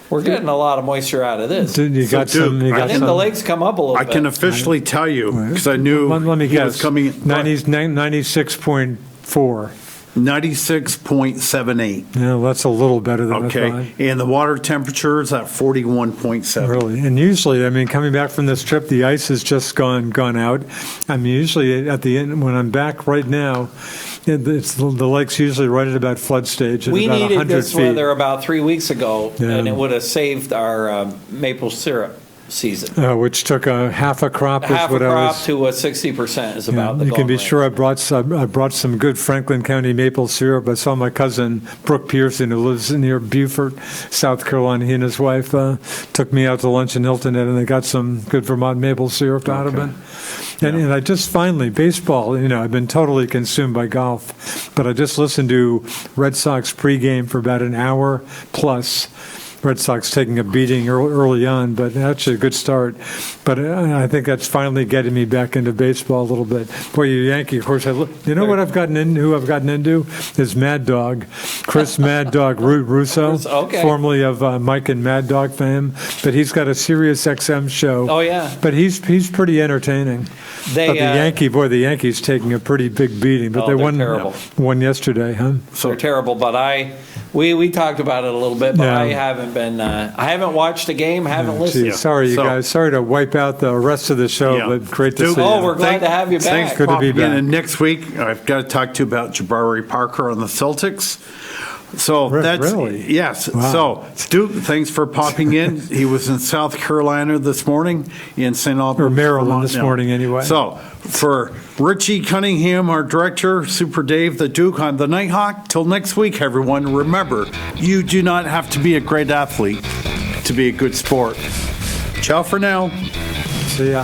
we're getting a lot of moisture out of this. You got Duke, some. You I got think some. the lakes come up a little I bit. can officially tell you, because I knew Let me he guess. was coming in. 96.4. 96.78. Yeah, that's a little better than I Okay. thought. And the water temperature is at 41.7. Really, and usually, I mean, coming back from this trip, the ice has just gone out. I mean, usually at the end, when I'm back right now, the lake's usually right at about flood stage. At We about needed 100 this feet. weather about 3 weeks ago, Yeah. and it would have saved our maple syrup season. Which took half a crop. Half is a what I crop was. to 60% is about the You can going be rate. sure I brought some good Franklin County maple syrup. I saw my cousin Brooke Pearson, who lives near Beaufort, South Carolina. He and his wife took me out to lunch in Hilton Head, and they got some good Vermont maple syrup out of it. And I just finally, baseball, I've been totally consumed by golf, but I just listened to Red Sox pregame for about an hour plus. Red Sox taking a beating early on, but actually a good start. But I think that's finally getting me back into baseball a little bit. Boy, you Yankee, of course. What I've gotten into? Who I've gotten into is Mad Dog, Chris Mad Dog Russo, Okay. formerly of Mike and Mad Dog fame. But he's got a Sirius XM show. Oh, yeah. But he's pretty entertaining. They, But the Yankees taking a pretty big beating. But Oh, they they're won terrible. won yesterday, huh? They're terrible, but We talked about it a little bit, but Yeah. I haven't been. I haven't watched a game. Haven't listened. Geez, sorry, you So- guys. Sorry to wipe out the rest of the show, Yeah. but great to Duke, see you. Oh, we're glad to have you back. Thanks Good for to be popping in. back. And next week, I've got to talk to you about Jabari Parker on the Celtics. So that's Really? yes. Wow. So Duke, thanks for popping in. He was in South Carolina this morning, in St. Albans, Or Maryland Vermont this now. morning anyway. So for Richie Cunningham, our director, Super Dave, the Duke on the Nighthawk. Till next week, everyone. Remember, you do not have to be a great athlete to be a good sport. Ciao for now. See ya.